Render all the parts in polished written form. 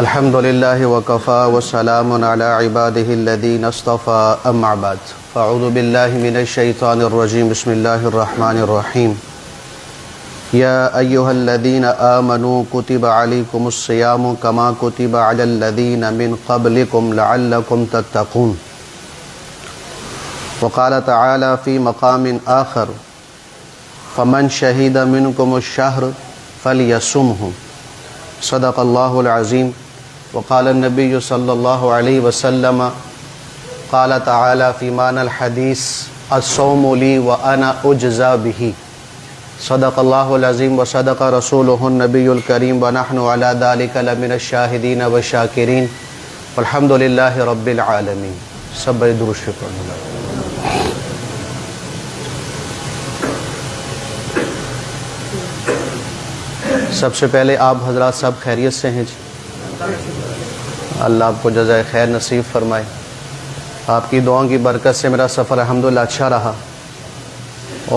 الحمد لله وكفى وسلام على عباده الذين اصطفى أما بعد فأعوذ بالله من الشيطان الرجيم بسم الله الرحمن الرحيم يا أيها الذين آمنوا كتب عليكم الصيام كما كتب على الذين من قبلكم لعلكم تتقون وقال تعالى في مقام آخر فمن شهد منكم الشهر فليصمه صدق الله العظيم وقال النبي صلى الله عليه وسلم قال تعالى في معنى الحديث الصوم لي وأنا أجزى به صدق الله العظيم وصدق رسوله النبي الكريم ونحن على ذلك لمن الشاهدين والشاكرين والحمد لله رب العالمين. سب درود شکر. سب سے پہلے آپ حضرات سب خیریت سے ہیں جی؟ اللہ آپ کو جزائے خیر نصیب فرمائے. آپ کی دعاؤں کی برکت سے میرا سفر الحمدللہ اچھا رہا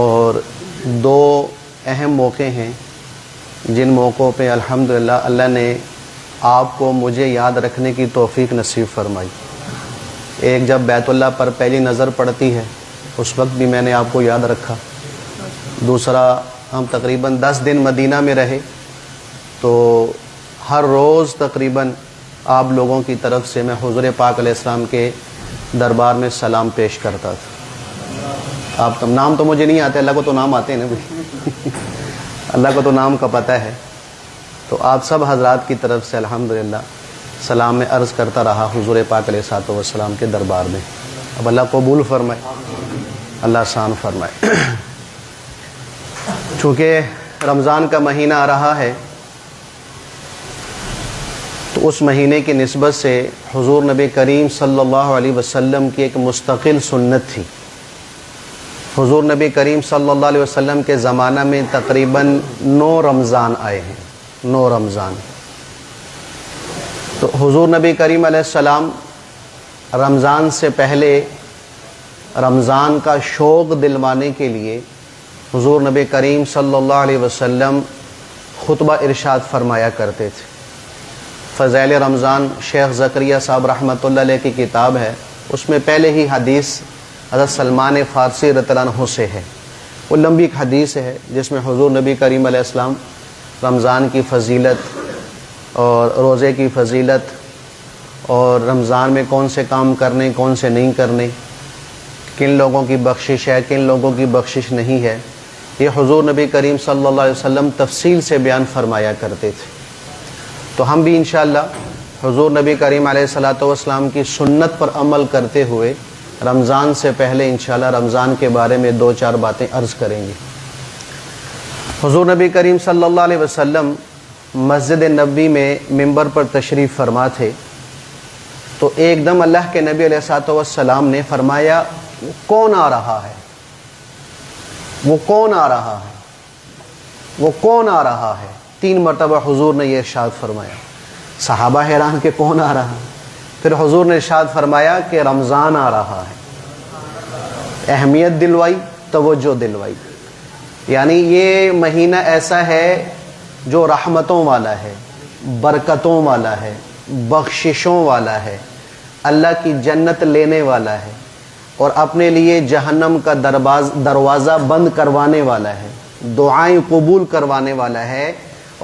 اور دو اہم موقع ہیں جن موقعوں پہ الحمدللہ اللہ نے آپ کو مجھے یاد رکھنے کی توفیق نصیب فرمائی. ایک جب بیت اللہ پر پہلی نظر پڑتی ہے اس وقت بھی میں نے آپ کو یاد رکھا. دوسرا ہم تقریباً 10 دن مدینہ میں رہے تو ہر روز تقریباً آپ لوگوں کی طرف سے میں حضور پاک علیہ السلام کے دربار میں سلام پیش کرتا تھا. آپ کا نام تو مجھے نہیں آتے, اللہ کو تو نام آتے ہیں نا بھائی اللہ کو تو نام کا پتہ ہے. تو آپ سب حضرات کی طرف سے الحمدللہ سلام میں عرض کرتا رہا حضور پاک علیہ السلام کے دربار میں. اب اللہ قبول فرمائے, اللہ آسان فرمائے. چونکہ رمضان کا مہینہ آ رہا ہے تو اس مہینے کی نسبت سے حضور نبی کریم صلی اللہ علیہ وسلم کی ایک مستقل سنت تھی. حضور نبی کریم صلی اللہ علیہ وسلم کے زمانہ میں تقریباً 9 رمضان آئے ہیں. 9 رمضان. تو حضور نبی کریم علیہ السلام رمضان سے پہلے رمضان کا شوق دلوانے کے لیے حضور نبی کریم صلی اللہ علیہ وسلم خطبہ ارشاد فرمایا کرتے تھے. فضائل رمضان شیخ زکریا صاحب رحمۃ اللہ علیہ کی کتاب ہے, اس میں پہلے ہی حدیث حضرت سلمان فارسی رضی اللہ عنہ سے ہے. وہ لمبی ایک حدیث ہے جس میں حضور نبی کریم علیہ السلام رمضان کی فضیلت اور روزے کی فضیلت اور رمضان میں کون سے کام کرنے کون سے نہیں کرنے, کن لوگوں کی بخشش ہے کن لوگوں کی بخشش نہیں ہے, یہ حضور نبی کریم صلی اللہ علیہ وسلم تفصیل سے بیان فرمایا کرتے تھے. تو ہم بھی انشاءاللہ حضور نبی کریم علیہ الصلوۃ والسلام کی سنت پر عمل کرتے ہوئے رمضان سے پہلے انشاءاللہ رمضان کے بارے میں 2-4 باتیں عرض کریں گے. حضور نبی کریم صلی اللہ علیہ وسلم مسجد نبوی میں منبر پر تشریف فرما تھے تو ایک دم اللہ کے نبی علیہ الصلوۃ والسلام نے فرمایا وہ کون آ رہا ہے, وہ کون آ رہا ہے, وہ کون آ رہا ہے. 3 مرتبہ حضور نے یہ ارشاد فرمایا. صحابہ حیران کہ کون آ رہا ہے. پھر حضور نے ارشاد فرمایا کہ رمضان آ رہا ہے. اہمیت دلوائی, توجہ دلوائی. یعنی یہ مہینہ ایسا ہے جو رحمتوں والا ہے, برکتوں والا ہے, بخششوں والا ہے, اللہ کی جنت لینے والا ہے اور اپنے لیے جہنم کا دروازہ بند کروانے والا ہے, دعائیں قبول کروانے والا ہے,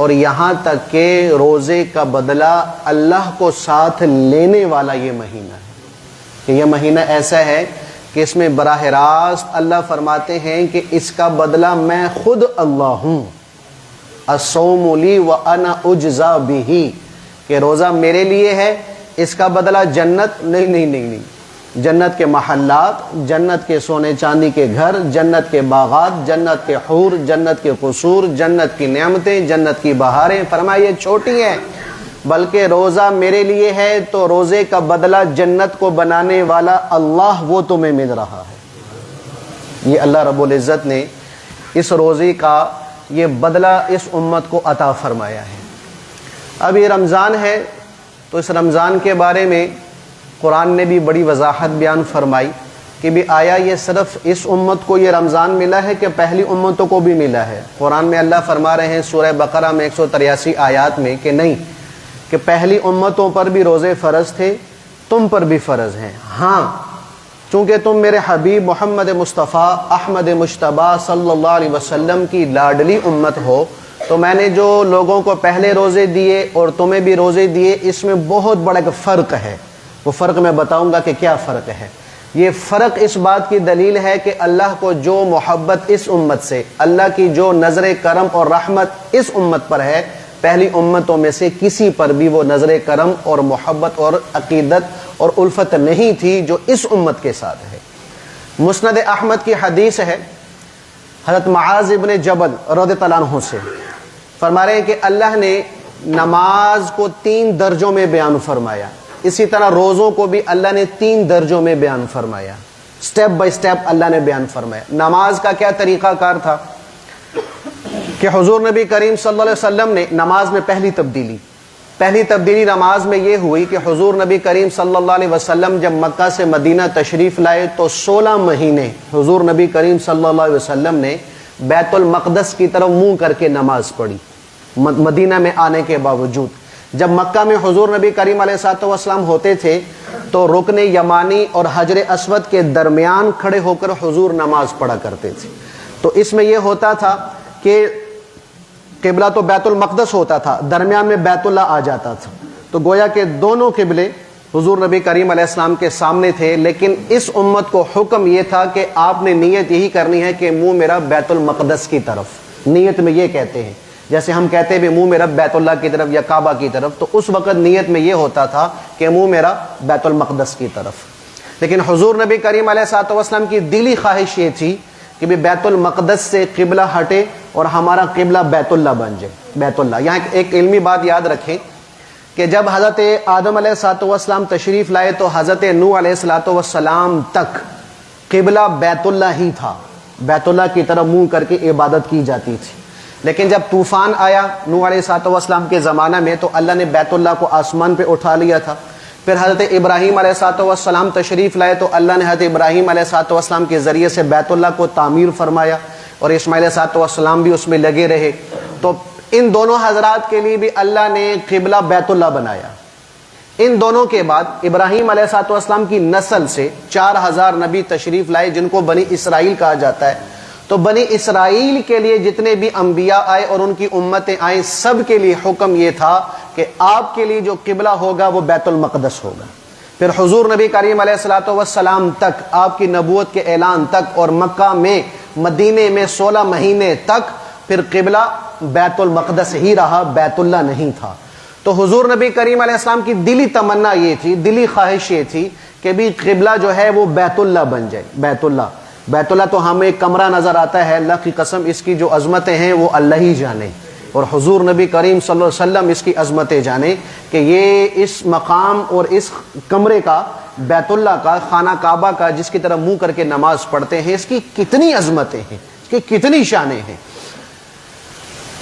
اور یہاں تک کہ روزے کا بدلہ اللہ کو ساتھ لینے والا یہ مہینہ ہے. کہ یہ مہینہ ایسا ہے کہ اس میں براہ راست اللہ فرماتے ہیں کہ اس کا بدلہ میں خود اللہ ہوں. الصوم لی وانا اجزا بہ, کہ روزہ میرے لیے ہے, اس کا بدلہ جنت نہیں. جنت کے محلات, جنت کے سونے چاندی کے گھر, جنت کے باغات, جنت کے حور, جنت کے قصور, جنت کی نعمتیں, جنت کی بہاریں. فرمایا یہ چھوٹی ہیں بلکہ روزہ میرے لیے ہے تو روزے کا بدلہ جنت کو بنانے والا اللہ وہ تمہیں مل رہا ہے. یہ اللہ رب العزت نے اس روزے کا یہ بدلہ اس امت کو عطا فرمایا ہے. اب یہ رمضان ہے تو اس رمضان کے بارے میں قرآن نے بھی بڑی وضاحت بیان فرمائی کہ بھی آیا یہ صرف اس امت کو یہ رمضان ملا ہے کہ پہلی امتوں کو بھی ملا ہے؟ قرآن میں اللہ فرما رہے ہیں سورہ بقرہ میں 183 آیات میں کہ نہیں، کہ پہلی امتوں پر بھی روزے فرض تھے، تم پر بھی فرض ہیں، ہاں چونکہ تم میرے حبیب محمد مصطفیٰ احمد مجتبیٰ صلی اللہ علیہ وسلم کی لاڈلی امت ہو، تو میں نے جو لوگوں کو پہلے روزے دیے اور تمہیں بھی روزے دیے، اس میں بہت بڑا ایک فرق ہے۔ وہ فرق میں بتاؤں گا کہ کیا فرق ہے۔ یہ فرق اس بات کی دلیل ہے کہ اللہ کو جو محبت اس امت سے، اللہ کی جو نظر کرم اور رحمت اس امت پر ہے، پہلی امتوں میں سے کسی پر بھی وہ نظر کرم اور محبت اور عقیدت اور الفت نہیں تھی جو اس امت کے ساتھ ہے۔ مسند احمد کی حدیث ہے حضرت معاذ ابن جبل رضی اللہ عنہ سے، فرما رہے ہیں کہ اللہ نے نماز کو 3 درجوں میں بیان فرمایا، اسی طرح روزوں کو بھی اللہ نے 3 درجوں میں بیان فرمایا، سٹیپ بائی سٹیپ اللہ نے بیان فرمایا۔ نماز کا کیا طریقہ کار تھا کہ حضور نبی کریم صلی اللہ علیہ وسلم نے نماز میں پہلی تبدیلی نماز میں یہ ہوئی کہ حضور نبی کریم صلی اللہ علیہ وسلم جب مکہ سے مدینہ تشریف لائے تو 16 مہینے حضور نبی کریم صلی اللہ علیہ وسلم نے بیت المقدس کی طرف منہ کر کے نماز پڑھی، مدینہ میں آنے کے باوجود۔ جب مکہ میں حضور نبی کریم علیہ الصلوۃ والسلام ہوتے تھے تو رکن یمانی اور حجر اسود کے درمیان کھڑے ہو کر حضور نماز پڑھا کرتے تھے۔ تو اس میں یہ ہوتا تھا کہ قبلہ تو بیت المقدس ہوتا تھا، درمیان میں بیت اللہ آ جاتا تھا، تو گویا کہ دونوں قبلے حضور نبی کریم علیہ السلام کے سامنے تھے، لیکن اس امت کو حکم یہ تھا کہ آپ نے نیت یہی کرنی ہے کہ منہ میرا بیت المقدس کی طرف، نیت میں یہ کہتے ہیں، جیسے ہم کہتے ہیں منہ میرا بیت اللہ کی طرف یا کعبہ کی طرف، تو اس وقت نیت میں یہ ہوتا تھا کہ منہ میرا بیت المقدس کی طرف۔ لیکن حضور نبی کریم علیہ الصلوۃ والسلام کی دلی خواہش یہ تھی کہ بیت المقدس سے قبلہ ہٹے اور ہمارا قبلہ بیت اللہ بن جائے، بیت اللہ۔ یہاں ایک علمی بات یاد رکھیں کہ جب حضرت آدم علیہ الصلوۃ والسلام تشریف لائے تو حضرت نوح علیہ الصلوۃ والسلام تک قبلہ بیت اللہ ہی تھا، بیت اللہ کی طرف منہ کر کے عبادت کی جاتی تھی۔ لیکن جب طوفان آیا نوح علیہ الصلوۃ والسلام کے زمانہ میں تو اللہ نے بیت اللہ کو آسمان پہ اٹھا لیا تھا۔ پھر حضرت ابراہیم علیہ الصلوۃ والسلام تشریف لائے تو اللہ نے حضرت ابراہیم علیہ الصلوۃ والسلام کے ذریعے سے بیت اللہ کو تعمیر فرمایا، اور اسماعیل علیہ الصلوۃ والسلام بھی اس میں لگے رہے۔ تو ان دونوں حضرات کے لیے بھی اللہ نے قبلہ بیت اللہ بنایا۔ ان دونوں کے بعد ابراہیم علیہ الصلوۃ والسلام کی نسل سے 4000 نبی تشریف لائے جن کو بنی اسرائیل کہا جاتا ہے۔ تو بنی اسرائیل کے لیے جتنے بھی انبیاء آئے اور ان کی امتیں آئیں، سب کے لیے حکم یہ تھا کہ آپ کے لیے جو قبلہ ہوگا وہ بیت المقدس ہوگا۔ پھر حضور نبی کریم علیہ الصلوۃ والسلام تک، آپ کی نبوت کے اعلان تک، اور مکہ میں مدینے میں 16 مہینے تک پھر قبلہ بیت المقدس ہی رہا، بیت اللہ نہیں تھا۔ تو حضور نبی کریم علیہ السلام کی دلی تمنا یہ تھی، دلی خواہش یہ تھی کہ بھی قبلہ جو ہے وہ بیت اللہ بن جائے، بیت اللہ۔ بیت اللہ تو ہمیں ایک کمرہ نظر آتا ہے، اللہ کی قسم اس کی جو عظمتیں ہیں وہ اللہ ہی جانے، اور حضور نبی کریم صلی اللہ علیہ وسلم اس کی عظمتیں جانے کہ یہ اس مقام اور اس کمرے کا، بیت اللہ کا، خانہ کعبہ کا، جس کی طرف منہ کر کے نماز پڑھتے ہیں، اس کی کتنی عظمتیں ہیں، اس کی کتنی شانیں ہیں،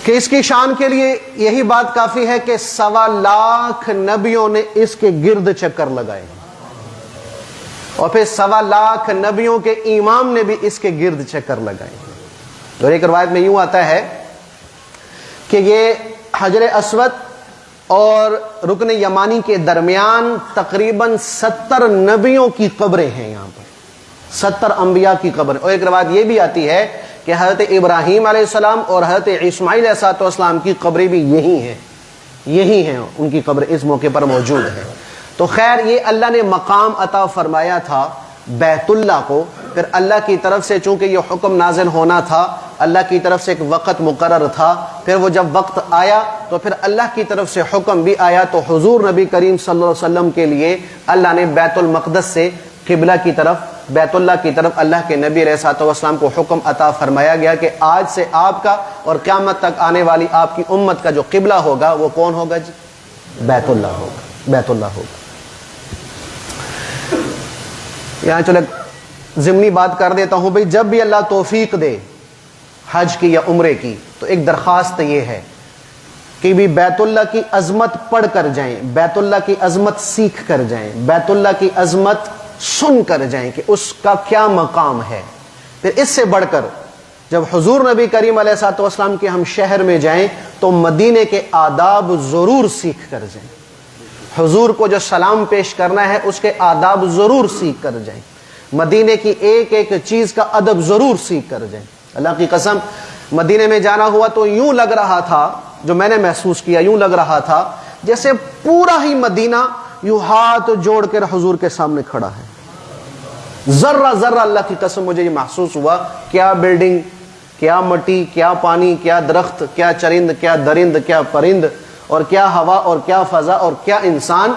کہ اس کی شان کے لیے یہی بات کافی ہے کہ 1.25 لاکھ نبیوں نے اس کے گرد چکر لگائے، اور پھر 1.25 لاکھ نبیوں کے امام نے بھی اس کے گرد چکر لگائے۔ اور ایک روایت میں یوں آتا ہے کہ یہ حجر اسود اور رکن یمانی کے درمیان تقریباً 70 نبیوں کی قبریں ہیں، یہاں پر 70 انبیاء کی قبریں۔ اور ایک روایت یہ بھی آتی ہے کہ حضرت ابراہیم علیہ السلام اور حضرت اسماعیل علیہ السلام کی قبریں بھی یہی ہیں، ان کی قبر اس موقع پر موجود ہے۔ تو خیر، یہ اللہ نے مقام عطا فرمایا تھا بیت اللہ کو، پھر اللہ کی طرف سے چونکہ یہ حکم نازل ہونا تھا، اللہ کی طرف سے ایک وقت مقرر تھا، پھر وہ جب وقت آیا تو پھر اللہ کی طرف سے حکم بھی آیا، تو حضور نبی کریم صلی اللہ علیہ وسلم کے لیے اللہ نے بیت المقدس سے قبلہ کی طرف، بیت اللہ کی طرف اللہ کے نبی علیہ الصلوۃ والسلام کو حکم عطا فرمایا گیا کہ آج سے آپ کا اور قیامت تک آنے والی آپ کی امت کا جو قبلہ ہوگا وہ کون ہوگا جی؟ بیت اللہ ہوگا، بیت اللہ ہوگا۔ یہاں چلے ضمنی بات کر دیتا ہوں بھئی، جب بھی اللہ توفیق دے حج کی یا عمرے کی تو ایک درخواست یہ ہے کہ بھی بیت اللہ کی عظمت پڑھ کر جائیں، بیت اللہ کی عظمت سیکھ کر جائیں، بیت اللہ کی عظمت سن کر جائیں کہ اس کا کیا مقام ہے۔ پھر اس سے بڑھ کر جب حضور نبی کریم علیہ الصلوۃ والسلام کے ہم شہر میں جائیں تو مدینے کے آداب ضرور سیکھ کر جائیں۔ حضور کو جو سلام پیش کرنا ہے اس کے آداب ضرور سیکھ کر جائیں، مدینے کی ایک ایک چیز کا ادب ضرور سیکھ کر جائیں۔ اللہ کی قسم مدینے میں جانا ہوا تو یوں لگ رہا تھا، جو میں نے محسوس کیا، یوں لگ رہا تھا جیسے پورا ہی مدینہ یوں ہاتھ جوڑ کر حضور کے سامنے کھڑا ہے۔ ذرہ ذرہ اللہ کی قسم مجھے یہ محسوس ہوا، کیا بلڈنگ، کیا مٹی، کیا پانی، کیا درخت، کیا چرند، کیا درند، کیا پرند، اور کیا ہوا، اور کیا فضا، اور کیا انسان،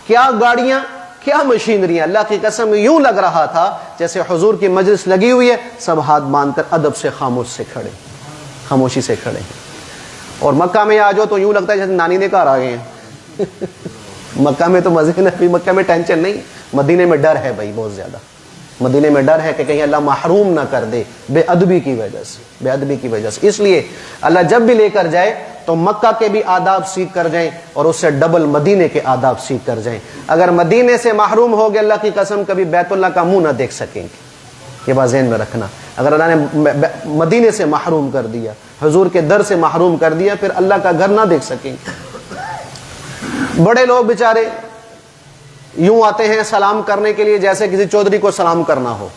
کیا گاڑیاں، کیا مشینریاں۔ اللہ کی قسم یوں لگ رہا تھا جیسے حضور کی مجلس لگی ہوئی ہے، سب ہاتھ باندھ کر ادب سے خاموشی سے کھڑے ہیں۔ اور مکہ میں آ جاؤ تو یوں لگتا ہے جیسے نانی نے گھر آ گئے ہیں۔ مکہ میں تو مزے نہ، مکہ میں ٹینشن نہیں، مدینے میں ڈر ہے بھائی بہت زیادہ، مدینے میں ڈر ہے کہ کہیں اللہ محروم نہ کر دے بے ادبی کی وجہ سے۔ اس لیے اللہ جب بھی لے کر جائے تو مکہ کے بھی آداب سیکھ کر جائیں اور اس سے ڈبل مدینے کے آداب سیکھ کر جائیں۔ اگر مدینے سے محروم ہو گئے اللہ کی قسم کبھی بیت اللہ کا منہ نہ دیکھ سکیں گے، یہ بات ذہن میں رکھنا۔ اگر اللہ نے مدینے سے محروم کر دیا، حضور کے در سے محروم کر دیا، پھر اللہ کا گھر نہ دیکھ سکیں گے۔ بڑے لوگ بیچارے یوں آتے ہیں سلام کرنے کے لیے جیسے کسی چودھری کو سلام کرنا ہو،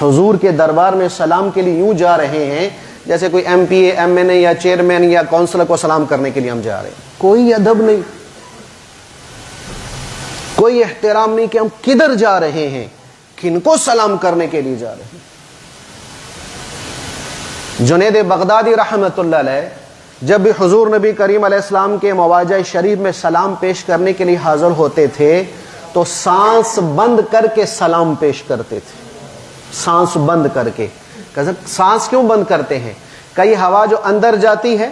حضور کے دربار میں سلام کے لیے یوں جا رہے ہیں جیسے کوئی ایم پی اے، ایم این اے یا چیئرمین یا کونسلر کو سلام کرنے کے لیے ہم جا رہے ہیں۔ کوئی ادب نہیں، کوئی احترام نہیں کہ ہم کدھر جا رہے ہیں، کن کو سلام کرنے کے لیے جا رہے ہیں۔ جنید بغدادی رحمۃ اللہ علیہ جب بھی حضور نبی کریم علیہ السلام کے مواجہ شریف میں سلام پیش کرنے کے لیے حاضر ہوتے تھے تو سانس بند کر کے سلام پیش کرتے تھے، سانس بند کر کے۔ سانس کیوں بند کرتے ہیں؟ کئی ہوا جو اندر جاتی ہے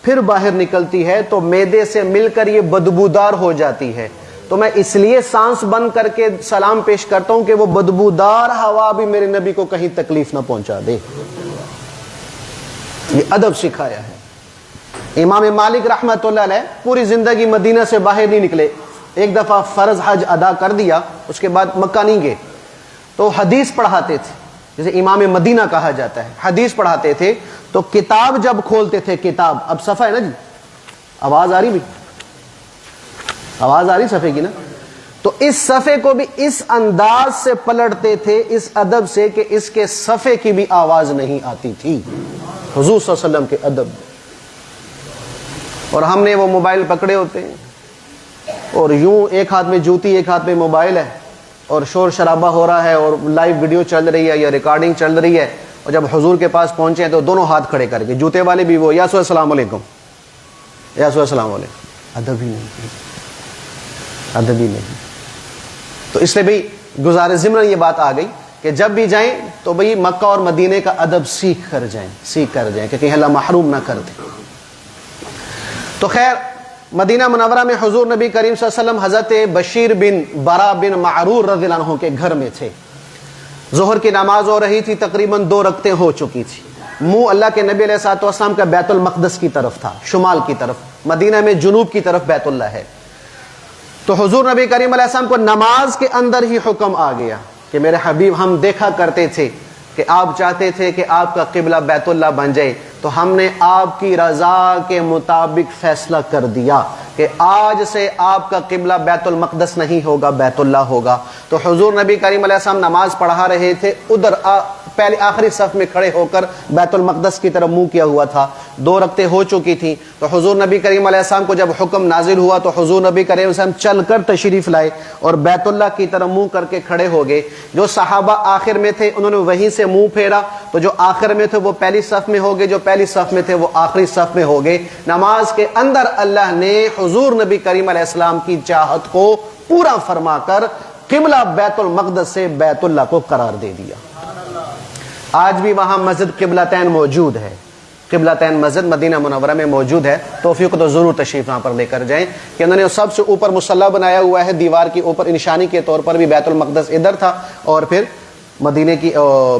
پھر باہر نکلتی ہے تو معدے سے مل کر یہ بدبودار ہو جاتی ہے، تو میں اس لیے سانس بند کر کے سلام پیش کرتا ہوں کہ وہ بدبودار ہوا بھی میرے نبی کو کہیں تکلیف نہ پہنچا دے۔ یہ ادب سکھایا ہے۔ امام مالک رحمۃ اللہ علیہ پوری زندگی مدینہ سے باہر نہیں نکلے، ایک دفعہ فرض حج ادا کر دیا، اس کے بعد مکہ نہیں گئے، تو حدیث پڑھاتے تھے، جسے امام مدینہ کہا جاتا ہے، حدیث پڑھاتے تھے۔ تو کتاب جب کھولتے تھے، کتاب اب صفحہ ہے نا جی، آواز آ رہی بھی، آواز آ رہی صفحے کی نا، تو اس صفحے کو بھی اس انداز سے پلٹتے تھے، اس ادب سے کہ اس کے صفحے کی بھی آواز نہیں آتی تھی، حضور صلی اللہ علیہ وسلم کے ادب۔ اور ہم نے وہ موبائل پکڑے ہوتے ہیں اور یوں ایک ہاتھ میں جوتی ایک ہاتھ میں موبائل ہے اور شور شرابہ ہو رہا ہے اور لائیو ویڈیو چل رہی ہے یا ریکارڈنگ چل رہی ہے، اور جب حضور کے پاس پہنچے ہیں تو دونوں ہاتھ کھڑے کر کے، جوتے والے بھی وہ یا سو السلام علیکم، یا سو السلام علیکم، ادب ہی نہیں، ادب ہی نہیں۔ تو اس لیے بھی گزارش ضمن یہ بات آ گئی کہ جب بھی جائیں تو بھئی مکہ اور مدینے کا ادب سیکھ کر جائیں کہ کہیں اللہ محروم نہ کر دے۔ تو خیر مدینہ منورہ میں حضور نبی کریم صلی اللہ علیہ وسلم حضرت بشیر بن برا بن معرور رضی اللہ عنہ کے گھر میں تھے۔ ظہر کی نماز ہو رہی تھی، تقریباً 2 رکعتیں ہو چکی تھی، منہ اللہ کے نبی علیہ الصلوۃ والسلام کا بیت المقدس کی طرف تھا، شمال کی طرف، مدینہ میں جنوب کی طرف بیت اللہ ہے۔ تو حضور نبی کریم علیہ السلام کو نماز کے اندر ہی حکم آ گیا کہ میرے حبیب، ہم دیکھا کرتے تھے کہ آپ چاہتے تھے کہ آپ کا قبلہ بیت اللہ بن جائے، تو ہم نے آپ کی رضا کے مطابق فیصلہ کر دیا کہ آج سے آپ کا قبلہ بیت المقدس نہیں ہوگا، بیت اللہ ہوگا۔ تو حضور نبی کریم علیہ السلام نماز پڑھا رہے تھے، ادھر پہلے آخری صف میں کھڑے ہو کر بیت المقدس کی طرف منہ کیا ہوا تھا، 2 رکعتیں ہو چکی تھیں۔ تو حضور نبی کریم علیہ السلام کو جب حکم نازل ہوا تو حضور نبی کریم علیہ السلام چل کر تشریف لائے اور بیت اللہ کی طرف منہ کر کے کھڑے ہو گئے۔ جو صحابہ آخر میں تھے انہوں نے وہیں سے منہ پھیرا، تو جو آخر میں تھے وہ پہلی صف میں ہو گئے، جو پہلی صف میں تھے وہ آخری صف میں ہو گئے۔ نماز کے اندر اللہ نے حضور نبی کریم علیہ السلام کی چاہت کو پورا فرما کر قبلہ بیت المقدس سے بیت اللہ کو قرار دے دیا۔ آج بھی وہاں مسجد قبلتین موجود ہے، قبلتین مسجد مدینہ منورہ میں موجود ہے، توفیق تو ضرور تشریف وہاں پر لے کر جائیں کہ انہوں نے سب سے اوپر مصلی بنایا ہوا ہے، دیوار کے اوپر نشانی کے طور پر بھی بیت المقدس ادھر تھا اور پھر مدینے کی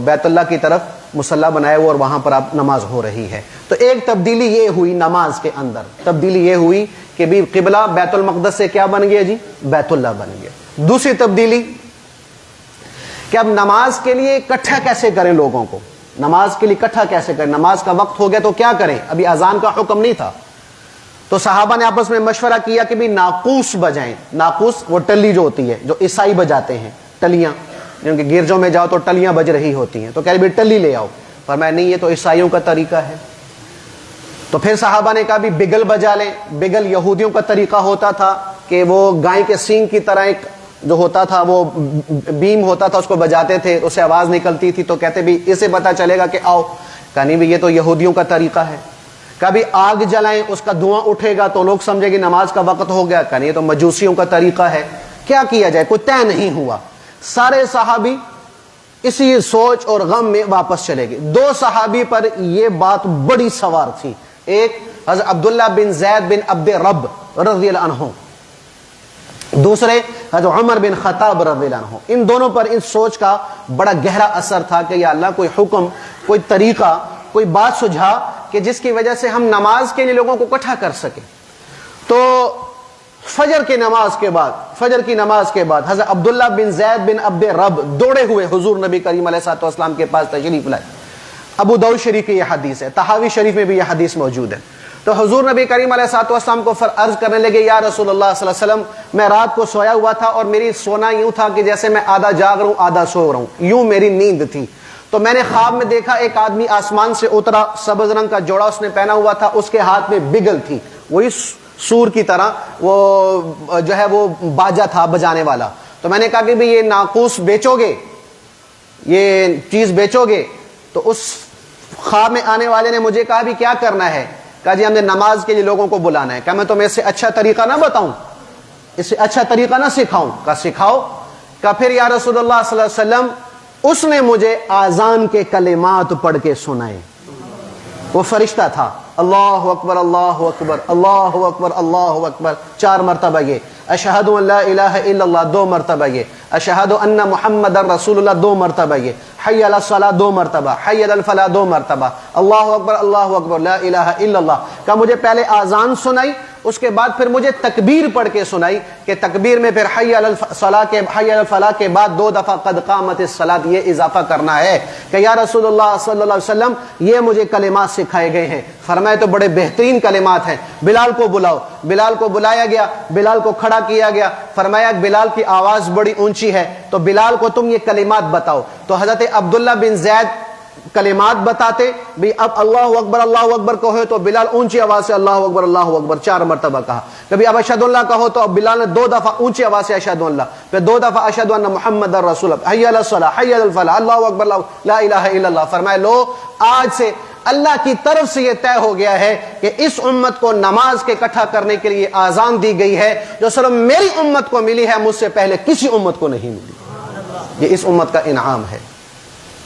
بیت اللہ کی طرف مصلی بنایا ہوا اور وہاں پر اب نماز ہو رہی ہے۔ تو ایک تبدیلی یہ ہوئی نماز کے اندر، تبدیلی یہ ہوئی کہ بھی قبلہ بیت المقدس سے کیا بن گیا جی؟ بیت اللہ بن گیا۔ دوسری تبدیلی کہ اب نماز کے لیے اکٹھا کیسے کریں لوگوں کو، نماز کے لیے اکٹھا کیسے کریں، نماز کا وقت ہو گیا تو کیا کریں، ابھی اذان کا حکم نہیں تھا، تو صحابہ نے آپس میں مشورہ کیا کہ بھی ناقوس بجائیں. ناقوس وہ ٹلی جو ہوتی ہے جو عیسائی بجاتے ہیں, ٹلیاں, کیونکہ گرجوں میں جاؤ تو ٹلیاں بج رہی ہوتی ہیں, تو کہہ رہے بھی ٹلی لے آؤ. فرمایا نہیں, یہ تو عیسائیوں کا طریقہ ہے. تو پھر صحابہ نے کہا بھی بگل بجا لیں. بگل یہودیوں کا طریقہ ہوتا تھا کہ وہ گائے کے سینگ کی طرح ایک جو ہوتا تھا وہ بیم ہوتا تھا, اس کو بجاتے تھے, اس سے آواز نکلتی تھی, تو کہتے بھی اسے پتا چلے گا کہ آؤ. کہا نہیں بھی یہ تو یہودیوں کا طریقہ ہے. کبھی آگ جلائیں, اس کا دھواں اٹھے گا تو لوگ سمجھے کہ نماز کا وقت ہو گیا. کہا نہیں, یہ تو مجوسیوں کا طریقہ ہے. کیا کیا جائے, کوئی طے نہیں ہوا. سارے صحابی اسی سوچ اور غم میں واپس چلے گئے. 2 صحابی پر یہ بات بڑی سوار تھی. ایک حضرت عبداللہ بن زید بن عبد رب رضی اللہ عنہ, دوسرے حضرت عمر بن خطاب رضی اللہ عنہ. ان دونوں پر اس سوچ کا بڑا گہرا اثر تھا کہ یا اللہ کوئی حکم, کوئی طریقہ, کوئی بات سجھا کہ جس کی وجہ سے ہم نماز کے لیے لوگوں کو اکٹھا کر سکیں. تو فجر کی نماز کے بعد حضرت عبداللہ بن زید بن عبد رب دوڑے ہوئے حضور نبی کریم علیہ الصلوۃ والسلام کے پاس تشریف لائے. ابو داؤد شریف کی یہ حدیث ہے, طحاوی شریف میں بھی یہ حدیث موجود ہے. تو حضور نبی کریم علیہ الصلوۃ والسلام کو عرض کرنے لگے, یا رسول اللہ صلی اللہ علیہ وسلم, میں رات کو سویا ہوا تھا اور میری سونا یوں تھا کہ جیسے میں آدھا جاگ رہا ہوں آدھا سو رہا ہوں, یوں میری نیند تھی. تو میں نے خواب میں دیکھا ایک آدمی آسمان سے اترا, سبز رنگ کا جوڑا اس نے پہنا ہوا تھا, اس کے ہاتھ میں بگل تھی, وہی سور کی طرح وہ جو ہے وہ باجا تھا بجانے والا. تو میں نے کہا کہ یہ ناقوس بیچو گے, یہ چیز بیچو گے؟ تو اس خواب میں آنے والے نے مجھے کہا بھی کیا کرنا ہے؟ کہا جی ہم نے نماز کے لیے لوگوں کو بلانا ہے. کہا میں تمہیں اس سے اچھا طریقہ نہ بتاؤں, اس سے اچھا طریقہ نہ سکھاؤں؟ کہا سکھاؤ. کہا پھر یا رسول اللہ صلی اللہ علیہ وسلم, اس نے مجھے آذان کے کلمات پڑھ کے سنائے. وہ فرشتہ تھا, اللہ اکبر اللہ اکبر اللہ اکبر اللہ اکبر 4 مرتبہ یہ, اشہد ان لا الہ الا اللہ 2 مرتبہ یہ, اشہد ان محمد رسول اللہ 2 مرتبہ یہ, حی علی الصلاۃ 2 مرتبہ, حی علی الفلاح 2 مرتبہ, اللہ اکبر لا الہ الا اللہ. کا مجھے پہلے آذان سنائی, اس کے بعد پھر مجھے تکبیر پڑھ کے سنائی کہ تکبیر میں پھر حی علی الفلاح کے بعد 2 دفعہ قد قامت الصلاۃ یہ اضافہ کرنا ہے. کہ یا رسول اللہ صلی اللہ علیہ وسلم یہ مجھے کلمات سکھائے گئے ہیں. فرمائے تو بڑے بہترین کلمات ہیں, بلال کو بلاؤ. بلال کو بلایا گیا, بلال کو کھڑا کیا گیا. فرمایا بلال کی آواز بڑی اونچی ہے, تو بلال کو تم یہ کلمات بتاؤ. تو حضرت عبداللہ بن زید کلمات بتاتے بھی, اب اللہ اکبر کہو تو بلال اونچی آواز سے اللہ اکبر 4 مرتبہ کہا. کبھی اب اشہد اللہ کہو تو اب بلال نے 2 دفعہ اونچی آواز سے اشہد اللہ, پھر 2 دفعہ اشہد ان محمد رسول اللہ, حی علی الصلاۃ حی علی الفلاح اللہ اکبر لا الہ الا اللہ. فرمائے لو آج سے اللہ کی طرف سے یہ طے ہو گیا ہے کہ اس امت کو نماز کے اکٹھا کرنے کے لیے آذان دی گئی ہے, جو صرف میری امت کو ملی ہے, مجھ سے پہلے کسی امت کو نہیں ملی. یہ اس امت کا انعام ہے,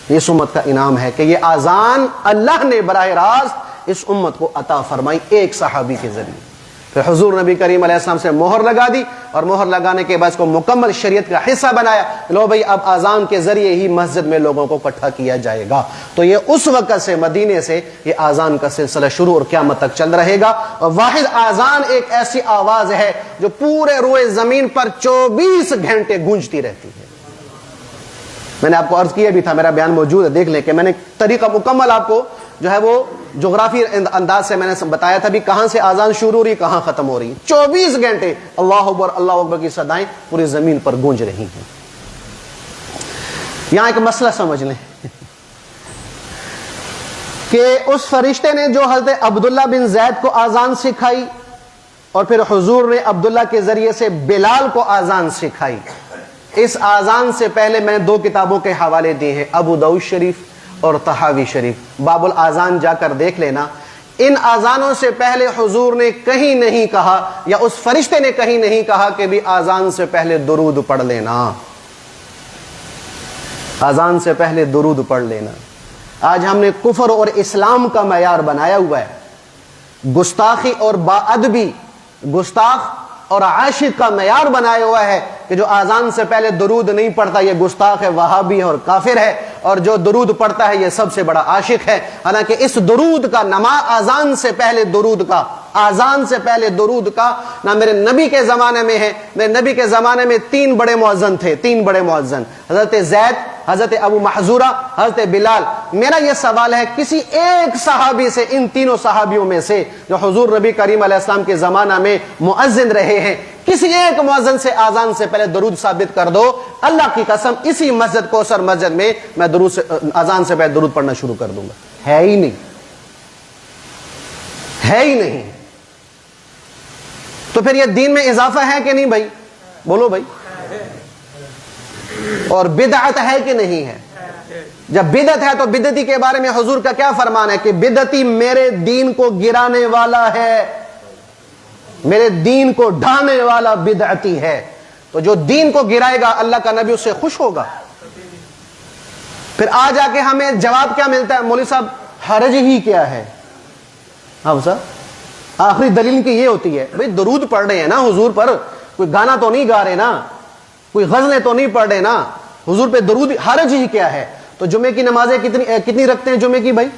اس امت کا انعام ہے کہ یہ آذان اللہ نے براہ راست اس امت کو عطا فرمائی ایک صحابی کے ذریعے. پھر حضور نبی کریم علیہ السلام سے مہر لگا دی, اور مہر لگانے کے بعد اس کو مکمل شریعت کا حصہ بنایا. لو بھائی اب آذان کے ذریعے ہی مسجد میں لوگوں کو اکٹھا کیا جائے گا. تو یہ اس وقت سے مدینے سے یہ آذان کا سلسلہ شروع اور قیامت تک چل رہے گا. اور واحد آذان ایک ایسی آواز ہے جو پورے روئے زمین پر 24 گھنٹے گونجتی رہتی ہے. میں نے آپ کو عرض کیا بھی تھا, میرا بیان موجود ہے, دیکھ لیں کہ میں نے طریقہ مکمل آپ کو جو ہے وہ جغرافی انداز سے میں نے بتایا تھا بھی کہاں سے آذان شروع ہو رہی کہاں ختم ہو رہی. 24 گھنٹے اللہ اکبر کی صدائیں پوری زمین پر گونج رہی ہیں. یہاں ایک مسئلہ سمجھ لیں کہ اس فرشتے نے جو حضرت عبداللہ بن زید کو آذان سکھائی, اور پھر حضور نے عبداللہ کے ذریعے سے بلال کو آذان سکھائی. اس آذان سے پہلے میں نے 2 کتابوں کے حوالے دیے ہیں, ابو داؤد شریف اور طحاوی شریف. باب الاذان جا کر دیکھ لینا. ان آذانوں سے پہلے حضور نے کہیں نہیں کہا, یا اس فرشتے نے کہیں نہیں کہا کہ بھی آذان سے پہلے درود پڑھ لینا, آذان سے پہلے درود پڑھ لینا. آج ہم نے کفر اور اسلام کا معیار بنایا ہوا ہے, گستاخی اور با ادبی, گستاخ اور عاشق کا معیار بنایا ہوا ہے کہ جو آذان سے پہلے درود نہیں پڑھتا یہ گستاخ ہے, وہابی ہے اور کافر ہے, اور جو درود پڑھتا ہے یہ سب سے بڑا عاشق ہے. حالانکہ اس درود کا آذان سے پہلے درود کا, آذان سے پہلے درود کا نہ میرے نبی کے زمانے میں ہے. میرے نبی کے زمانے میں 3 بڑے مؤذن تھے, 3 بڑے مؤذن, حضرت زید, حضرت ابو محذورہ, حضرت بلال. میرا یہ سوال ہے کسی ایک صحابی سے، ان تینوں صحابیوں میں سے جو حضور نبی کریم علیہ السلام کے زمانہ میں مؤذن رہے ہیں، کسی ایک مؤذن سے آذان سے پہلے درود ثابت کر دو، اللہ کی قسم اسی مسجد کوثر مسجد میں میں آذان سے پہلے درود پڑھنا شروع کر دوں گا۔ ہے ہی نہیں، ہے ہی نہیں۔ تو پھر یہ دین میں اضافہ ہے کہ نہیں بھائی؟ بولو بھائی۔ اور بدعت ہے کہ نہیں ہے؟ جب بدعت ہے تو بدعتی کے بارے میں حضور کا کیا فرمان ہے کہ بدعتی میرے دین کو گرانے والا ہے، میرے دین کو ڈھانے والا بدعتی ہے۔ تو جو دین کو گرائے گا اللہ کا نبی اس سے خوش ہوگا۔ پھر آ جا کے ہمیں جواب کیا ملتا ہے؟ مولوی صاحب حرج ہی کیا ہے؟ ہاں صاحب آخری دلیل کی یہ ہوتی ہے بھئی درود پڑھ رہے ہیں نا حضور پر، کوئی گانا تو نہیں گا رہے نا، کوئی غزلیں تو نہیں پڑھ رہے نا، حضور پہ درود، حرج ہی کیا ہے؟ تو جمعے کی نمازیں کتنی رکھتے ہیں جمعے کی بھائی؟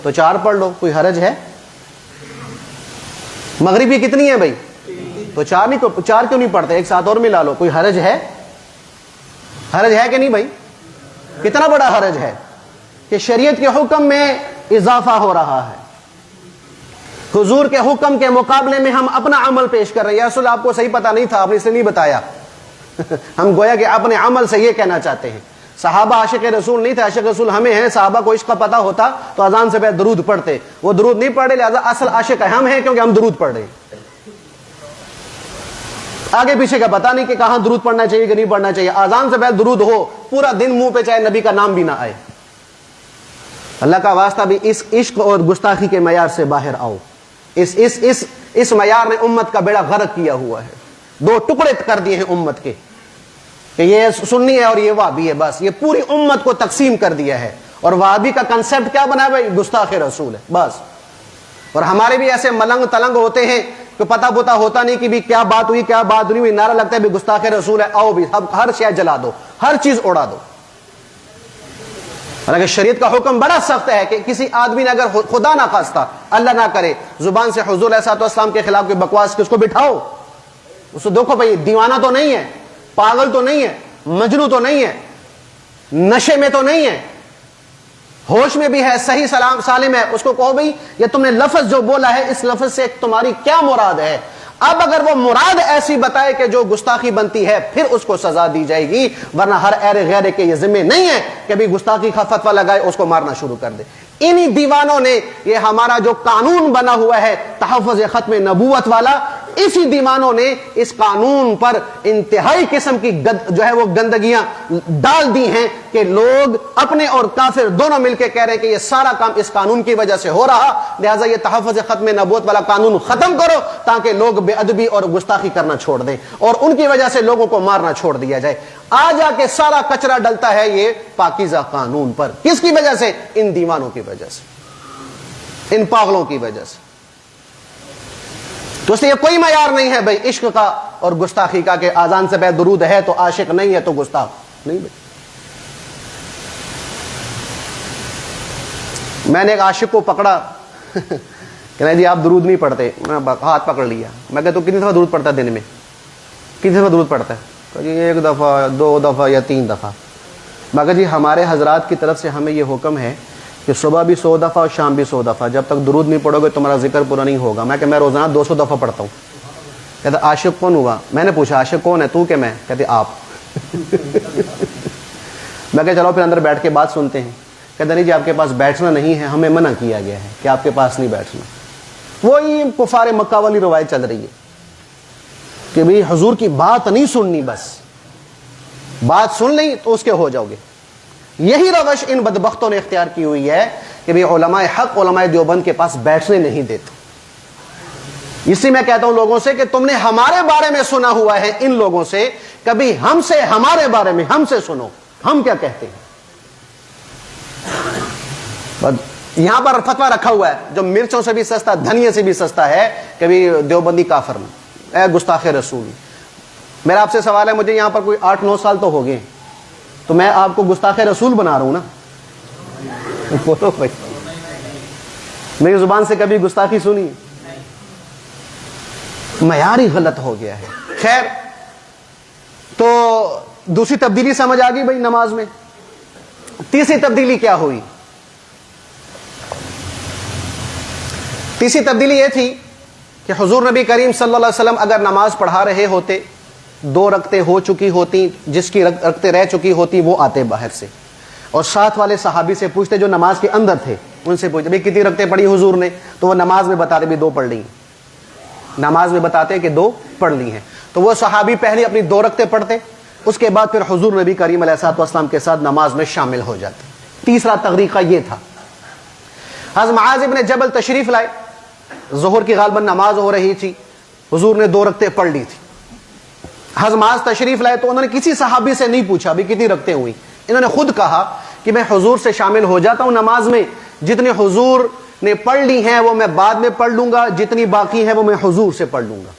تو 4 پڑھ لو، کوئی حرج ہے؟ مغربی کتنی ہے بھائی؟ تو 4 نہیں، تو 4 کیوں نہیں پڑھتے؟ ایک ساتھ اور ملا لو، کوئی حرج ہے؟ حرج ہے کہ نہیں بھائی؟ کتنا بڑا حرج ہے کہ شریعت کے حکم میں اضافہ ہو رہا ہے، حضور کے حکم کے مقابلے میں ہم اپنا عمل پیش کر رہے ہیں۔ یا رسول آپ کو صحیح پتہ نہیں تھا، آپ نے اسے نہیں بتایا۔ ہم گویا کہ اپنے عمل سے یہ کہنا چاہتے ہیں صحابہ عاشق رسول نہیں تھے، عاشق رسول ہمیں ہیں۔ صحابہ کو عشق کا پتہ ہوتا تو اذان سے پہلے درود پڑھتے، وہ درود نہیں پڑھ رہے، لہذا اصل عاشق ہم ہیں کیونکہ ہم درود پڑھ رہے ہیں۔ آگے پیچھے کا پتہ نہیں کہ کہاں درود پڑھنا چاہیے کہ نہیں پڑھنا چاہیے، اذان سے پہلے درود ہو، پورا دن منہ پہ چاہے نبی کا نام بھی نہ آئے۔ اللہ کا واسطہ بھی اس عشق اور گستاخی کے معیار سے باہر آؤ۔ اس معیار نے امت کا بیڑا غرق کیا ہوا ہے، 2 ٹکڑے کر دیے ہیں امت کے کہ یہ سنی ہے اور یہ وہابی ہے، بس یہ پوری امت کو تقسیم کر دیا ہے۔ اور وہابی کا کنسپٹ کیا بنا ہے بھائی؟ گستاخ رسول ہے بس۔ اور ہمارے بھی ایسے ملنگ تلنگ ہوتے ہیں کہ پتہ پتا ہوتا نہیں کہ بھی کیا بات ہوئی کیا بات نہیں ہوئی، نعرہ لگتا ہے بھی گستاخ رسول ہے، آؤ بھی ہر شے جلا دو، ہر چیز اڑا دو۔ حالانکہ شریعت کا حکم بڑا سخت ہے کہ کسی آدمی نے اگر خدا نہ خواستہ اللہ نہ کرے زبان سے حضور علیہ السلام کے خلاف کوئی بکواس کی، اس کو بٹھاؤ، اس کو دیکھو بھائی دیوانہ تو نہیں ہے، پاگل تو نہیں ہے، مجنون تو نہیں ہے، نشے میں تو نہیں ہے، ہوش میں بھی ہے، صحیح سالم ہے، اس کو کہو بھئی یہ تم نے لفظ جو بولا ہے اس لفظ سے تمہاری کیا مراد ہے؟ اب اگر وہ مراد ایسی بتائے کہ جو گستاخی بنتی ہے پھر اس کو سزا دی جائے گی، ورنہ ہر غیر کے یہ ذمہ نہیں ہے کہ بھی گستاخی کا فتویٰ لگائے اس کو مارنا شروع کر دے۔ انہی دیوانوں نے یہ ہمارا جو قانون بنا ہوا ہے تحفظ ختم نبوت والا، اسی دیوانوں نے اس قانون پر انتہائی قسم کی جو ہے وہ گندگیاں ڈال دی ہیں کہ لوگ اپنے اور کافر دونوں مل کے کہہ رہے ہیں کہ یہ سارا کام اس قانون کی وجہ سے ہو رہا، لہٰذا یہ تحفظ ختم نبوت والا قانون ختم کرو تاکہ لوگ بے ادبی اور گستاخی کرنا چھوڑ دیں اور ان کی وجہ سے لوگوں کو مارنا چھوڑ دیا جائے۔ آ جا کے سارا کچرا ڈلتا ہے یہ پاکیزہ قانون پر، کس کی وجہ سے؟ ان دیوانوں کی وجہ سے، ان پاگلوں کی وجہ سے۔ تو اس لیے کوئی معیار نہیں ہے بھائی عشق کا اور گستاخی کا کہ آذان سے پہلے درود ہے تو عاشق نہیں ہے تو گستاخ نہیں بھائی۔ میں نے ایک عاشق کو پکڑا کہ نہیں جی آپ درود نہیں پڑھتے، میں ہاتھ پکڑ لیا، میں کہتا تو کتنی دفعہ درود پڑھتا ہے دن میں؟ کتنی دفعہ درود پڑھتا ہے؟ کہ جی 1 دفعہ 2 دفعہ یا 3 دفعہ۔ میں کہا جی ہمارے حضرات کی طرف سے ہمیں یہ حکم ہے کہ صبح بھی 100 دفعہ اور شام بھی 100 دفعہ، جب تک درود نہیں پڑھو گے تمہارا ذکر پورا نہیں ہوگا۔ میں کہ میں روزانہ 200 دفعہ پڑھتا ہوں۔ کہتا عاشق کون ہوا؟ میں نے پوچھا عاشق کون ہے، تو کہ میں؟ کہتے آپ۔ میں کہ چلو پھر اندر بیٹھ کے بات سنتے ہیں۔ کہتا نہیں جی آپ کے پاس بیٹھنا نہیں ہے، ہمیں منع کیا گیا ہے کہ آپ کے پاس نہیں بیٹھنا۔ وہی کفار مکہ والی روایت چل رہی ہے کہ بھئی حضور کی بات نہیں سننی، بس بات سن لیں تو اس کے ہو جاؤ گے۔ یہی روش ان بدبختوں نے اختیار کی ہوئی ہے کہ بھی علماء حق علماء دیوبند کے پاس بیٹھنے نہیں دیتے۔ اسی میں کہتا ہوں لوگوں سے کہ تم نے ہمارے بارے میں سنا ہوا ہے ان لوگوں سے، کبھی ہم سے ہمارے بارے میں ہم سے سنو ہم کیا کہتے ہیں۔ یہاں پر فتویٰ رکھا ہوا ہے جو مرچوں سے بھی سستا دھنیے سے بھی سستا ہے کہ بھی دیوبندی کافر میں، اے گستاخ رسول۔ میرا آپ سے سوال ہے، مجھے یہاں پر کوئی 8-9 سال تو ہو گئے، تو میں آپ کو گستاخ رسول بنا رہا ہوں نا؟ بولو بھائی، میری زبان سے کبھی گستاخی سنی؟ معیار ہی غلط ہو گیا ہے۔ خیر، تو دوسری تبدیلی سمجھ آ گئی بھائی نماز میں۔ تیسری تبدیلی کیا ہوئی؟ تیسری تبدیلی یہ تھی کہ حضور نبی کریم صلی اللہ علیہ وسلم اگر نماز پڑھا رہے ہوتے، 2 رکعتیں ہو چکی ہوتی، جس کی رکعتیں رہ چکی ہوتی وہ آتے باہر سے اور ساتھ والے صحابی سے پوچھتے جو نماز کے اندر تھے، ان سے پوچھتے بھئی کتنی رکعتیں پڑھی حضور نے؟ تو وہ نماز میں بتاتے بھی 2 پڑھ لی ہیں، نماز میں بتاتے کہ 2 پڑھ لی ہیں۔ تو وہ صحابی پہلے اپنی 2 رکعتیں پڑھتے، اس کے بعد پھر حضور نبی کریم علیہ الصلوۃ والسلام کے ساتھ نماز میں شامل ہو جاتے۔ تیسرا طریقہ یہ تھا۔ حضرت معاذ ابن جبل تشریف لائے، ظہر کی غالباً نماز ہو رہی تھی، حضور نے 2 رکعتیں پڑھ لی تھی۔ حضرت معاذ تشریف لائے تو انہوں نے کسی صحابی سے نہیں پوچھا بھی کتنی رکعتیں ہوئی، انہوں نے خود کہا کہ میں حضور سے شامل ہو جاتا ہوں نماز میں، جتنے حضور نے پڑھ لی ہیں وہ میں بعد میں پڑھ لوں گا، جتنی باقی ہیں وہ میں حضور سے پڑھ لوں گا۔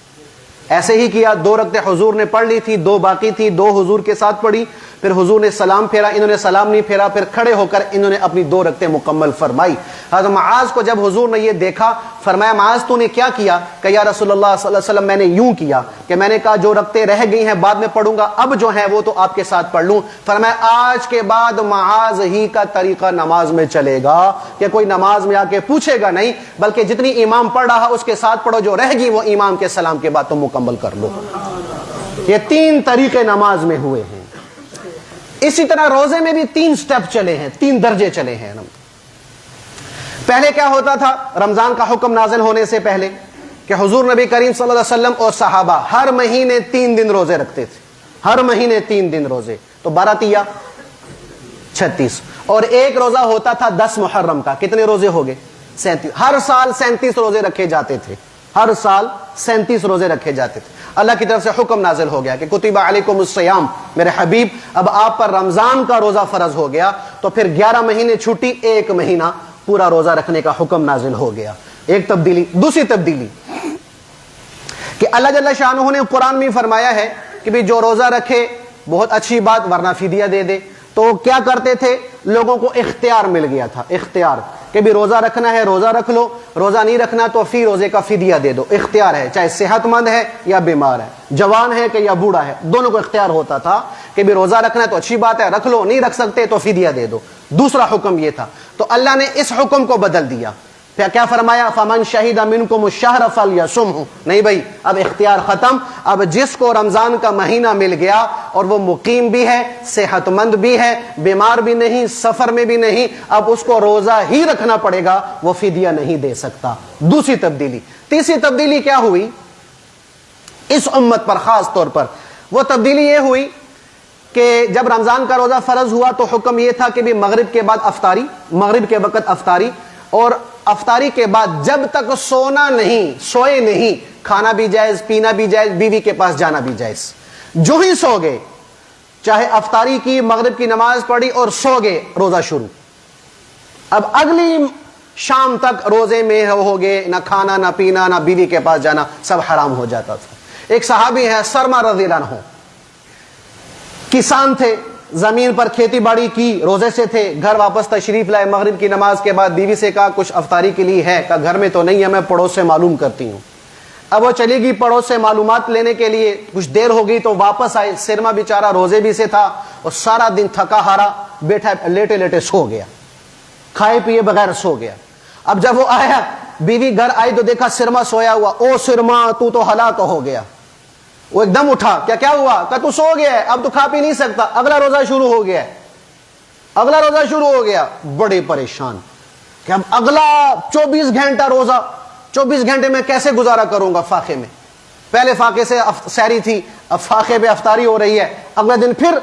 ایسے ہی کیا، 2 رکعتیں حضور نے پڑھ لی تھی، 2 باقی تھی، 2 حضور کے ساتھ پڑھی، پھر حضور نے سلام پھیرا، انہوں نے سلام نہیں پھیرا، پھر کھڑے ہو کر انہوں نے اپنی 2 رکعتیں مکمل فرمائی۔ حضرت معاذ کو جب حضور نے یہ دیکھا، فرمایا معاذ تو نے کیا کیا؟ کہ یا رسول اللہ صلی اللہ علیہ وسلم میں نے یوں کیا کہ میں نے کہا جو رکعتیں رہ گئی ہیں بعد میں پڑھوں گا، اب جو ہیں وہ تو آپ کے ساتھ پڑھ لوں۔ فرمایا آج کے بعد معاذ ہی کا طریقہ نماز میں چلے گا کہ کوئی نماز میں آ کے پوچھے گا نہیں، بلکہ جتنی امام پڑھ رہا اس کے ساتھ پڑھو، جو رہ گئی وہ امام کے سلام کے بعد تم مکمل کر لو۔ یہ 3 طریقے نماز میں ہوئے ہیں۔ اسی طرح روزے میں بھی 3 سٹیپ چلے ہیں، 3 درجے چلے ہیں۔ پہلے کیا ہوتا تھا رمضان کا حکم نازل ہونے سے پہلے کہ حضور نبی کریم صلی اللہ علیہ وسلم اور صحابہ ہر مہینے 3 دن روزے رکھتے تھے، ہر مہینے 3 دن روزے، تو 12 تیا 36، اور ایک روزہ ہوتا تھا 10 محرم کا۔ کتنے روزے ہو گئے؟ 37۔ ہر سال 37 روزے رکھے جاتے تھے، ہر سال 37 روزے رکھے جاتے تھے۔ اللہ کی طرف سے حکم نازل ہو گیا کہ کتب علیکم الصیام، میرے حبیب اب آپ پر رمضان کا روزہ فرض ہو گیا، تو پھر 11 مہینے چھٹی، 1 مہینہ پورا روزہ رکھنے کا حکم نازل ہو گیا۔ ایک تبدیلی۔ دوسری تبدیلی کہ اللہ جل شانہ نے قرآن میں فرمایا ہے کہ بھی جو روزہ رکھے بہت اچھی بات، ورنہ فدیہ دے دے۔ تو کیا کرتے تھے؟ لوگوں کو اختیار مل گیا تھا، اختیار کہ بھی روزہ رکھنا ہے روزہ رکھ لو، روزہ نہیں رکھنا تو فی روزے کا فدیہ دے دو۔ اختیار ہے، چاہے صحت مند ہے یا بیمار ہے، جوان ہے کہ یا بوڑھا ہے، دونوں کو اختیار ہوتا تھا کہ بھی روزہ رکھنا ہے تو اچھی بات ہے رکھ لو، نہیں رکھ سکتے تو فدیہ دے دو۔ دوسرا حکم یہ تھا، تو اللہ نے اس حکم کو بدل دیا۔ پھر کیا فرمایا؟ فمن شہد منکم الشہر فلیصمہ۔ نہیں بھائی، اب اختیار ختم، اب جس کو رمضان کا مہینہ مل گیا اور وہ مقیم بھی ہے، صحت مند بھی ہے، بیمار بھی نہیں، سفر میں بھی نہیں، اب اس کو روزہ ہی رکھنا پڑے گا، وہ فدیہ نہیں دے سکتا۔ دوسری تبدیلی۔ تیسری تبدیلی کیا ہوئی اس امت پر خاص طور پر؟ وہ تبدیلی یہ ہوئی کہ جب رمضان کا روزہ فرض ہوا تو حکم یہ تھا کہ بھی مغرب کے بعد افطاری، مغرب کے وقت افطاری، اور افطاری کے بعد جب تک سونا نہیں، سوئے نہیں، کھانا بھی جائز، پینا بھی جائز، بیوی کے پاس جانا بھی جائز۔ جو ہی سو گئے، چاہے افطاری کی، مغرب کی نماز پڑھی اور سو گئے، روزہ شروع۔ اب اگلی شام تک روزے میں ہو گئے، نہ کھانا نہ پینا نہ بیوی کے پاس جانا، سب حرام ہو جاتا تھا۔ ایک صحابی ہے سرما رضی اللہ عنہ، کسان تھے، زمین پر کھیتی باڑی کی، روزے سے تھے، گھر واپس تشریف لائے، مغرب کی نماز کے بعد بیوی سے کہا کچھ افطاری کے لیے ہے، کہا گھر میں تو نہیں ہے، میں پڑوس سے معلوم کرتی ہوں۔ اب وہ چلی گئی پڑوس سے معلومات لینے کے لیے، کچھ دیر ہو گئی تو واپس آئے، سرما بیچارہ روزے بھی سے تھا اور سارا دن تھکا ہارا بیٹھا لیٹے لیٹے سو گیا، کھائے پیے بغیر سو گیا۔ اب جب وہ آیا، بیوی گھر آئی تو دیکھا سرما سویا ہوا۔ او سرما تو ہلاک ہو گیا۔ وہ ایک دم اٹھا، کیا ہوا؟ کہ تو سو گیا ہے، اب تو کھا پی نہیں سکتا، اگلا روزہ شروع ہو گیا ہے، اگلا روزہ شروع ہو گیا۔ بڑے پریشان کہ اب اگلا 24 گھنٹہ روزہ، 24 گھنٹے میں کیسے گزارا کروں گا فاقے میں؟ پہلے فاقے سے سحری تھی، اب فاقے پہ افطاری ہو رہی ہے، اگلے دن پھر۔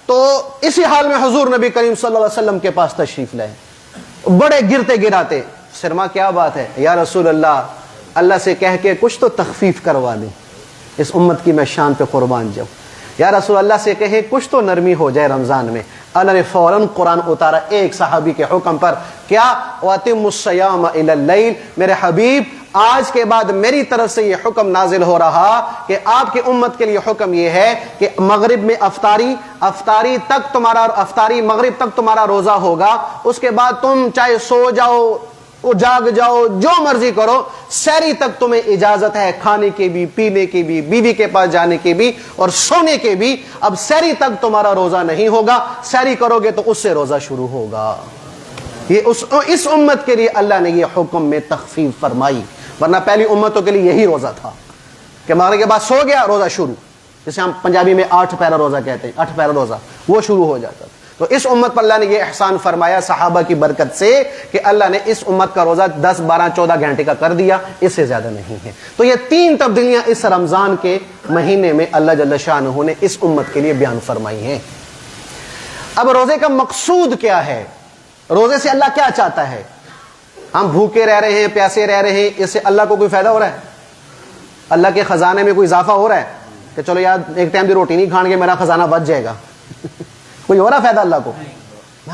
تو اسی حال میں حضور نبی کریم صلی اللہ علیہ وسلم کے پاس تشریف لائے، بڑے گرتے گراتے، سرما کیا بات ہے یا رسول اللہ، اللہ سے کہہ کے کچھ تو تخفیف کروا دیں، اس امت کی میں شان پہ قربان جاؤں، یا رسول اللہ سے کہے کچھ تو نرمی ہو جائے رمضان میں۔ اللہ نے فوراً قرآن اتارا ایک صحابی کے حکم پر، کیا؟ وَأَتِمُّ الصِّيَامَ إِلَى اللَّيْلِ، میرے حبیب آج کے بعد میری طرف سے یہ حکم نازل ہو رہا کہ آپ کی امت کے لیے حکم یہ ہے کہ مغرب میں افطاری تک تمہارا، افطاری مغرب تک تمہارا روزہ ہوگا، اس کے بعد تم چاہے سو جاؤ، جاگ جاؤ، جو مرضی کرو، سحری تک تمہیں اجازت ہے، کھانے کی بھی، پینے کی بھی، بیوی کے پاس جانے کی بھی اور سونے کے بھی۔ اب سحری تک تمہارا روزہ نہیں ہوگا، سحری کرو گے تو اس سے روزہ شروع ہوگا۔ یہ اس امت کے لیے اللہ نے یہ حکم میں تخفیف فرمائی، ورنہ پہلی امتوں کے لیے یہی روزہ تھا کہ مغرب کے بعد سو گیا روزہ شروع، جسے ہم پنجابی میں 8 پیرا روزہ کہتے ہیں، 8 پیرا روزہ وہ شروع ہو جاتا تھا۔ تو اس امت پر اللہ نے یہ احسان فرمایا صحابہ کی برکت سے کہ اللہ نے اس امت کا روزہ 10 12 14 گھنٹے کا کر دیا، اس سے زیادہ نہیں ہے۔ تو یہ 3 تبدیلیاں اس رمضان کے مہینے میں اللہ جل شانہ نے اس امت کے لیے بیان فرمائی ہیں۔ اب روزے کا مقصود کیا ہے؟ روزے سے اللہ کیا چاہتا ہے؟ ہم بھوکے رہ رہے ہیں، پیاسے رہ رہے ہیں، اس سے اللہ کو کوئی فائدہ ہو رہا ہے؟ اللہ کے خزانے میں کوئی اضافہ ہو رہا ہے کہ چلو یار ایک ٹائم کی روٹی نہیں کھان گے میرا خزانہ بچ جائے گا؟ کوئی ہو رہا فائدہ اللہ کو؟ نہ۔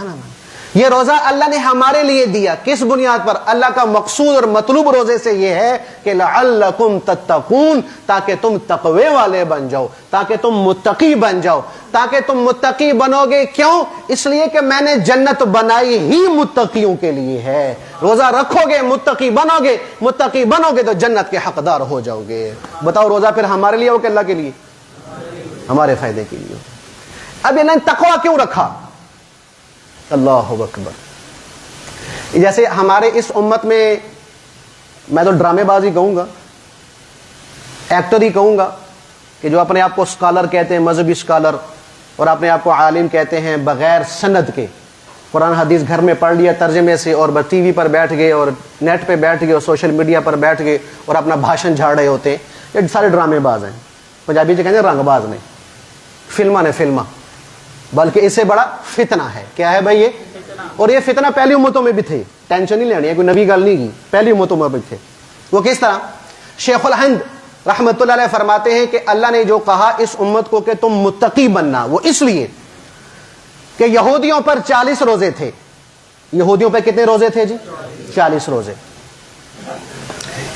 یہ روزہ اللہ نے ہمارے لیے دیا، کس بنیاد پر؟ اللہ کا مقصود اور مطلوب روزے سے یہ ہے کہ لعلکم تتقون، تاکہ تم تقوی والے بن جاؤ، تاکہ تم متقی بن جاؤ۔ تاکہ تم متقی بنو گے کیوں؟ اس لیے کہ میں نے جنت بنائی ہی متقیوں کے لیے ہے۔ روزہ رکھو گے متقی بنو گے، متقی بنو گے تو جنت کے حقدار ہو جاؤ گے۔ بتاؤ روزہ پھر ہمارے لیے ہو کہ اللہ کے لیے؟ ہمارے فائدے کے لیے۔ اب انہوں نے تقوی کیوں رکھا؟ اللہ اکبر۔ جیسے ہمارے اس امت میں تو ڈرامے بازی کہوں گا، ایکٹر ہی کہوں گا، کہ جو اپنے آپ کو اسکالر کہتے ہیں، مذہبی اسکالر، اور اپنے آپ کو عالم کہتے ہیں، بغیر سند کے قرآن حدیث گھر میں پڑھ لیا ترجمے سے، اور ٹی وی پر بیٹھ گئے اور نیٹ پہ بیٹھ گئے اور سوشل میڈیا پر بیٹھ گئے اور اپنا بھاشن جھاڑ رہے ہوتے ہیں۔ یہ سارے ڈرامے باز ہیں، پنجابی سے کہتے ہیں رنگ باز نے، فلماں نے فلماں، بلکہ اس سے بڑا فتنہ ہے۔ کیا ہے بھائی یہ؟ اور یہ فتنہ پہلی امتوں میں بھی تھے، ٹینشن نہیں لینی ہے، کوئی نبی گل نہیں کی، پہلی امتوں میں بھی تھے۔ وہ کس طرح؟ شیخ الہند رحمت اللہ علیہ فرماتے ہیں کہ اللہ نے جو کہا اس امت کو کہ تم متقی بننا، وہ اس لیے کہ یہودیوں پر 40 روزے تھے۔ یہودیوں پہ کتنے روزے تھے جی؟ 40 روزے۔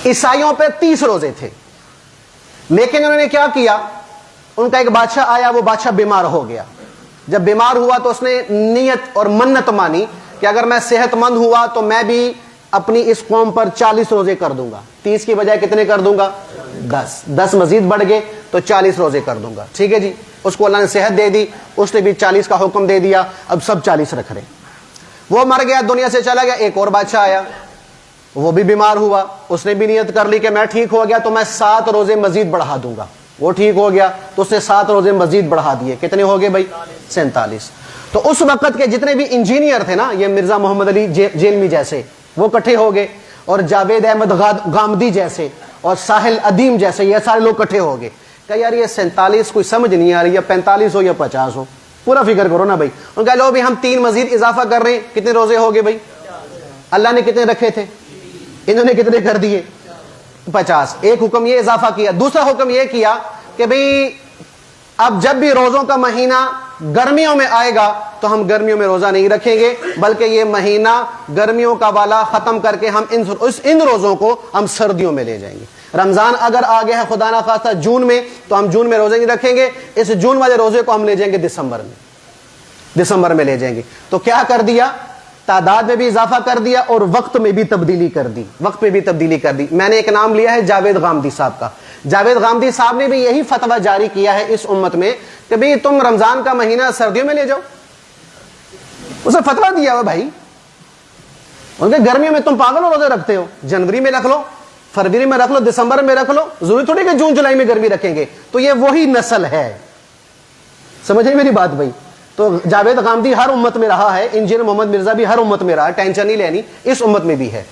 عیسائیوں پہ 30 روزے تھے، لیکن انہوں نے کیا کیا؟ ان کا ایک بادشاہ آیا، وہ بادشاہ بیمار ہو گیا۔ جب بیمار ہوا تو اس نے نیت اور منت مانی کہ اگر میں صحت مند ہوا تو میں بھی اپنی اس قوم پر 40 روزے کر دوں گا۔ 30 کی بجائے کتنے کر دوں گا؟ 10 مزید بڑھ گئے تو 40 روزے کر دوں گا۔ ٹھیک ہے جی، اس کو اللہ نے صحت دے دی، اس نے بھی 40 کا حکم دے دیا، اب سب 40 رکھ رہے۔ وہ مر گیا، دنیا سے چلا گیا۔ ایک اور بادشاہ آیا، وہ بھی بیمار ہوا، اس نے بھی نیت کر لی کہ میں ٹھیک ہو گیا تو میں 7 روزے مزید بڑھا دوں گا۔ وہ ٹھیک ہو گیا تو اس نے 7 روزے مزید بڑھا دیے۔ کتنے ہو گئے بھائی؟ 47۔ تو اس وقت کے جتنے بھی انجینئر تھے نا، یہ مرزا محمد علی جیلمی جیسے، وہ کٹھے ہو گئے، اور جاوید احمد غامدی جیسے اور ساحل ادیم جیسے، یہ سارے لوگ کٹھے ہو گئے کہ یار یہ 47 کوئی سمجھ نہیں آ رہی، یا 45 ہو یا 50 ہو، پورا فکر کرو نا بھائی۔ ان کا لو بھی ہم 3 مزید اضافہ کر رہے ہیں، کتنے روزے ہو گئے بھائی؟ اللہ نے کتنے رکھے تھے؟ انہوں نے کتنے کر دیے؟ 50۔ ایک حکم یہ اضافہ کیا۔ دوسرا حکم یہ کیا کہ بھئی اب جب بھی روزوں کا مہینہ گرمیوں میں آئے گا تو ہم گرمیوں میں روزہ نہیں رکھیں گے، بلکہ یہ مہینہ گرمیوں کا والا ختم کر کے ہم ان روزوں کو ہم سردیوں میں لے جائیں گے۔ رمضان اگر آ گیا ہے خدا نہ خواستہ جون میں، تو ہم جون میں روزے نہیں رکھیں گے، اس جون والے روزے کو ہم لے جائیں گے دسمبر میں لے جائیں گے۔ تو کیا کر دیا؟ تعداد میں بھی اضافہ کر دیا اور وقت میں بھی تبدیلی کر دی، میں نے ایک نام لیا ہے جاوید غامدی صاحب کا۔ جاوید غامدی صاحب نے بھی یہی فتویٰ جاری کیا ہے اس امت میں کہ بھئی تم رمضان کا مہینہ سردیوں میں لے جاؤ۔ اسے فتویٰ دیا ہوا بھائی، ان کے گرمیوں میں تم پاگل ہو روزے رکھتے ہو، جنوری میں رکھ لو، فروری میں رکھ لو، دسمبر میں رکھ لو، ضروری تھوڑی کہ جون جولائی میں گرمی رکھیں گے۔ تو یہ وہی نسل ہے، سمجھے میری بات بھائی؟ تو جاوید غامدی ہر امت میں رہا ہے، انجینئر محمد مرزا بھی ہر امت میں رہا ہے، ٹینشن نہیں لینی، اس امت میں بھی ہے۔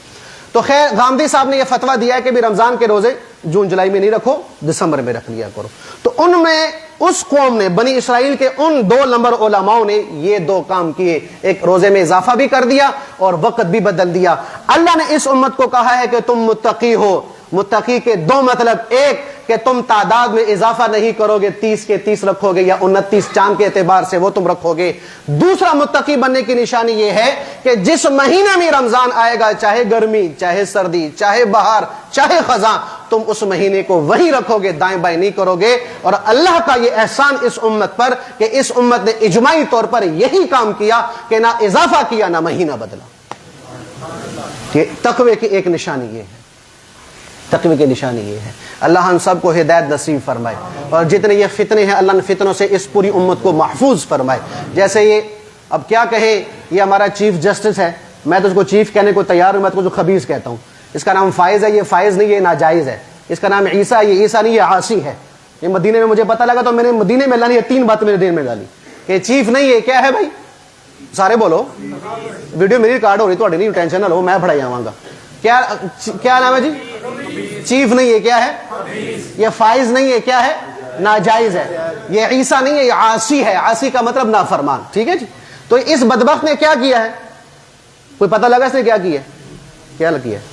تو خیر غامدی صاحب نے یہ فتویٰ دیا ہے کہ بھی رمضان کے روزے جون جولائی میں نہیں رکھو، دسمبر میں رکھ لیا کرو۔ تو ان میں اس قوم نے، بنی اسرائیل کے ان 2 نمبر علماؤں نے یہ 2 کام کیے، ایک روزے میں اضافہ بھی کر دیا اور وقت بھی بدل دیا۔ اللہ نے اس امت کو کہا ہے کہ تم متقی ہو۔ متقی کے 2 مطلب، ایک کہ تم تعداد میں اضافہ نہیں کرو گے، 30 کے 30 رکھو گے، یا 29 چاند کے اعتبار سے وہ تم رکھو گے۔ دوسرا متقی بننے کی نشانی یہ ہے کہ جس مہینے میں رمضان آئے گا، چاہے گرمی، چاہے سردی، چاہے بہار، چاہے خزاں، تم اس مہینے کو وہی رکھو گے، دائیں بائیں نہیں کرو گے۔ اور اللہ کا یہ احسان اس امت پر کہ اس امت نے اجماعی طور پر یہی کام کیا کہ نہ اضافہ کیا نہ مہینہ بدلا۔ یہ تقوی کی ایک نشانی یہ ہے، تقوی کی نشانی یہ ہے۔ اللہ ہم سب کو ہدایت نصیب فرمائے، اور جتنے یہ فتنے ہیں اللہ نے فتنوں سے اس پوری امت کو محفوظ فرمائے۔ جیسے یہ اب کیا کہیں، یہ ہمارا چیف جسٹس ہے میں تو اس کو چیف کہنے کو تیار ہوں، میں تو اس کو خبیث کہتا ہوں. اس کا نام فائز ہے، یہ فائز نہیں، یہ ناجائز ہے. اس کا نام عیسیٰ، یہ عیسیٰ نہیں، یہ عاصی ہے. یہ مدینے میں مجھے پتہ لگا تو میں نے مدینے میں لانی، یہ 3 باتیں میرے دین میں ڈالی کہ چیف نہیں ہے. کیا ہے بھائی؟ سارے بولو. ویڈیو میری ریکارڈ ہو رہی، تھوڑی نہیں ٹینشن نہ لو، میں پڑھائی آواں گا. کیا نام ہے جی؟ چیف نہیں ہے، کیا ہے؟ یہ فائز نہیں ہے، کیا ہے؟ ناجائز ہے. یہ عیسیٰ نہیں ہے، یہ عاصی ہے. عاصی کا مطلب نافرمان. ٹھیک ہے جی. تو اس بدبخت نے کیا کیا ہے؟ کوئی پتہ لگا اس نے کیا کیا ہے؟ کیا کیا ہے؟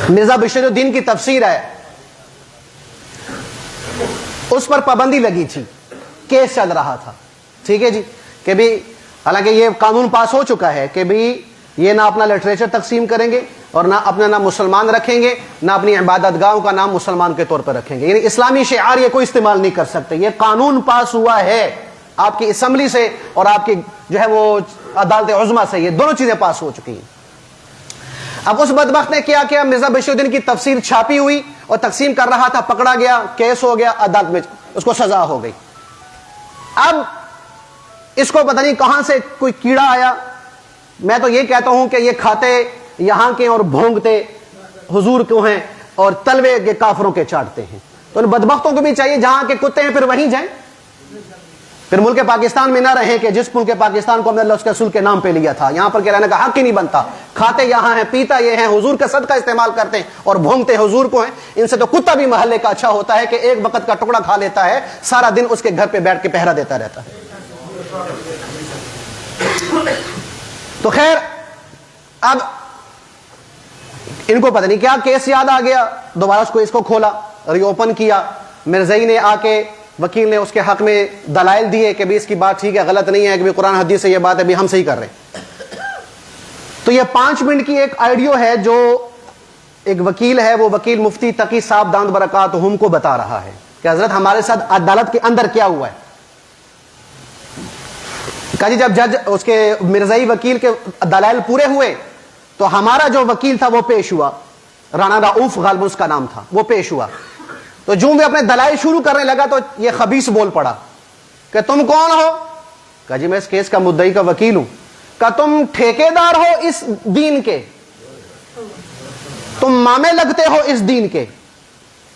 مرزا بشیر الدین کی تفسیر ہے، اس پر پابندی لگی تھی، کیس چل رہا تھا. ٹھیک ہے جی. کہ بھی حالانکہ یہ قانون پاس ہو چکا ہے کہ بھی یہ نہ اپنا لٹریچر تقسیم کریں گے اور نہ اپنا نام مسلمان رکھیں گے، نہ اپنی عبادت گاہوں کا نام مسلمان کے طور پر رکھیں گے. یعنی اسلامی شعار یہ کوئی استعمال نہیں کر سکتے. یہ قانون پاس ہوا ہے آپ کی اسمبلی سے اور آپ کی جو ہے وہ عدالت عظمیٰ سے، یہ دونوں چیزیں پاس ہو چکی ہیں. اب اس بدبخت نے کیا کیا؟ مرزا بشیر الدین کی تفسیر چھاپی ہوئی اور تقسیم کر رہا تھا، پکڑا گیا، کیس ہو گیا، عدالت میں اس کو سزا ہو گئی. اب اس کو پتہ نہیں کہاں سے کوئی کیڑا آیا. میں تو یہ کہتا ہوں کہ یہ کھاتے یہاں کے اور بھونگتے حضور کو ہیں اور تلوے کے کافروں کے چاٹتے ہیں. تو ان بدبختوں کو بھی چاہیے جہاں کے کتے ہیں پھر وہیں جائیں، پھر ملک پاکستان میں نہ رہیں کہ جس ملک پاکستان کو ہم نے اللہ اس کے رسول کے نام پہ لیا تھا یہاں پر کے رہنے کا حق ہی نہیں بنتا. کھاتے یہاں ہیں، پیتا یہ ہیں، حضور کا صدقہ استعمال کرتے ہیں اور بھونگتے حضور کو ہیں. ان سے تو کتا بھی محلے کا اچھا ہوتا ہے کہ ایک وقت کا ٹکڑا کھا لیتا ہے، سارا دن اس کے گھر پہ بیٹھ کے پہرا دیتا رہتا ہے. تو خیر اب ان کو پتہ نہیں کیا کیس یاد آ گیا، دوبارہ اس کو کھولا، ری اوپن کیا. مرزائی نے آ کے، وکیل نے اس کے حق میں دلائل دیے کہ بھی اس کی بات ٹھیک ہے، غلط نہیں ہے، کہ بھی قرآن حدیث سے یہ بات ہے، بھی ہم صحیح کر رہے ہیں. تو یہ 5 منٹ کی ایک آڈیو ہے جو ایک وکیل ہے، وہ وکیل مفتی تقی صاحب دامت برکاتہم کو بتا رہا ہے کہ حضرت ہمارے ساتھ عدالت کے اندر کیا ہوا ہے. کہا جی جب جج اس کے مرزائی وکیل کے دلائل پورے ہوئے تو ہمارا جو وکیل تھا وہ پیش ہوا، رانا رؤوف غالب اس کا نام تھا، وہ پیش ہوا. تو جو بھی اپنے دلائل شروع کرنے لگا تو یہ خبیث بول پڑا کہ تم کون ہو؟ کہا جی میں اس کیس کا مدعی کا وکیل ہوں. کہا تم ٹھیکیدار ہو اس دین کے، تم مامے لگتے ہو اس دین کے،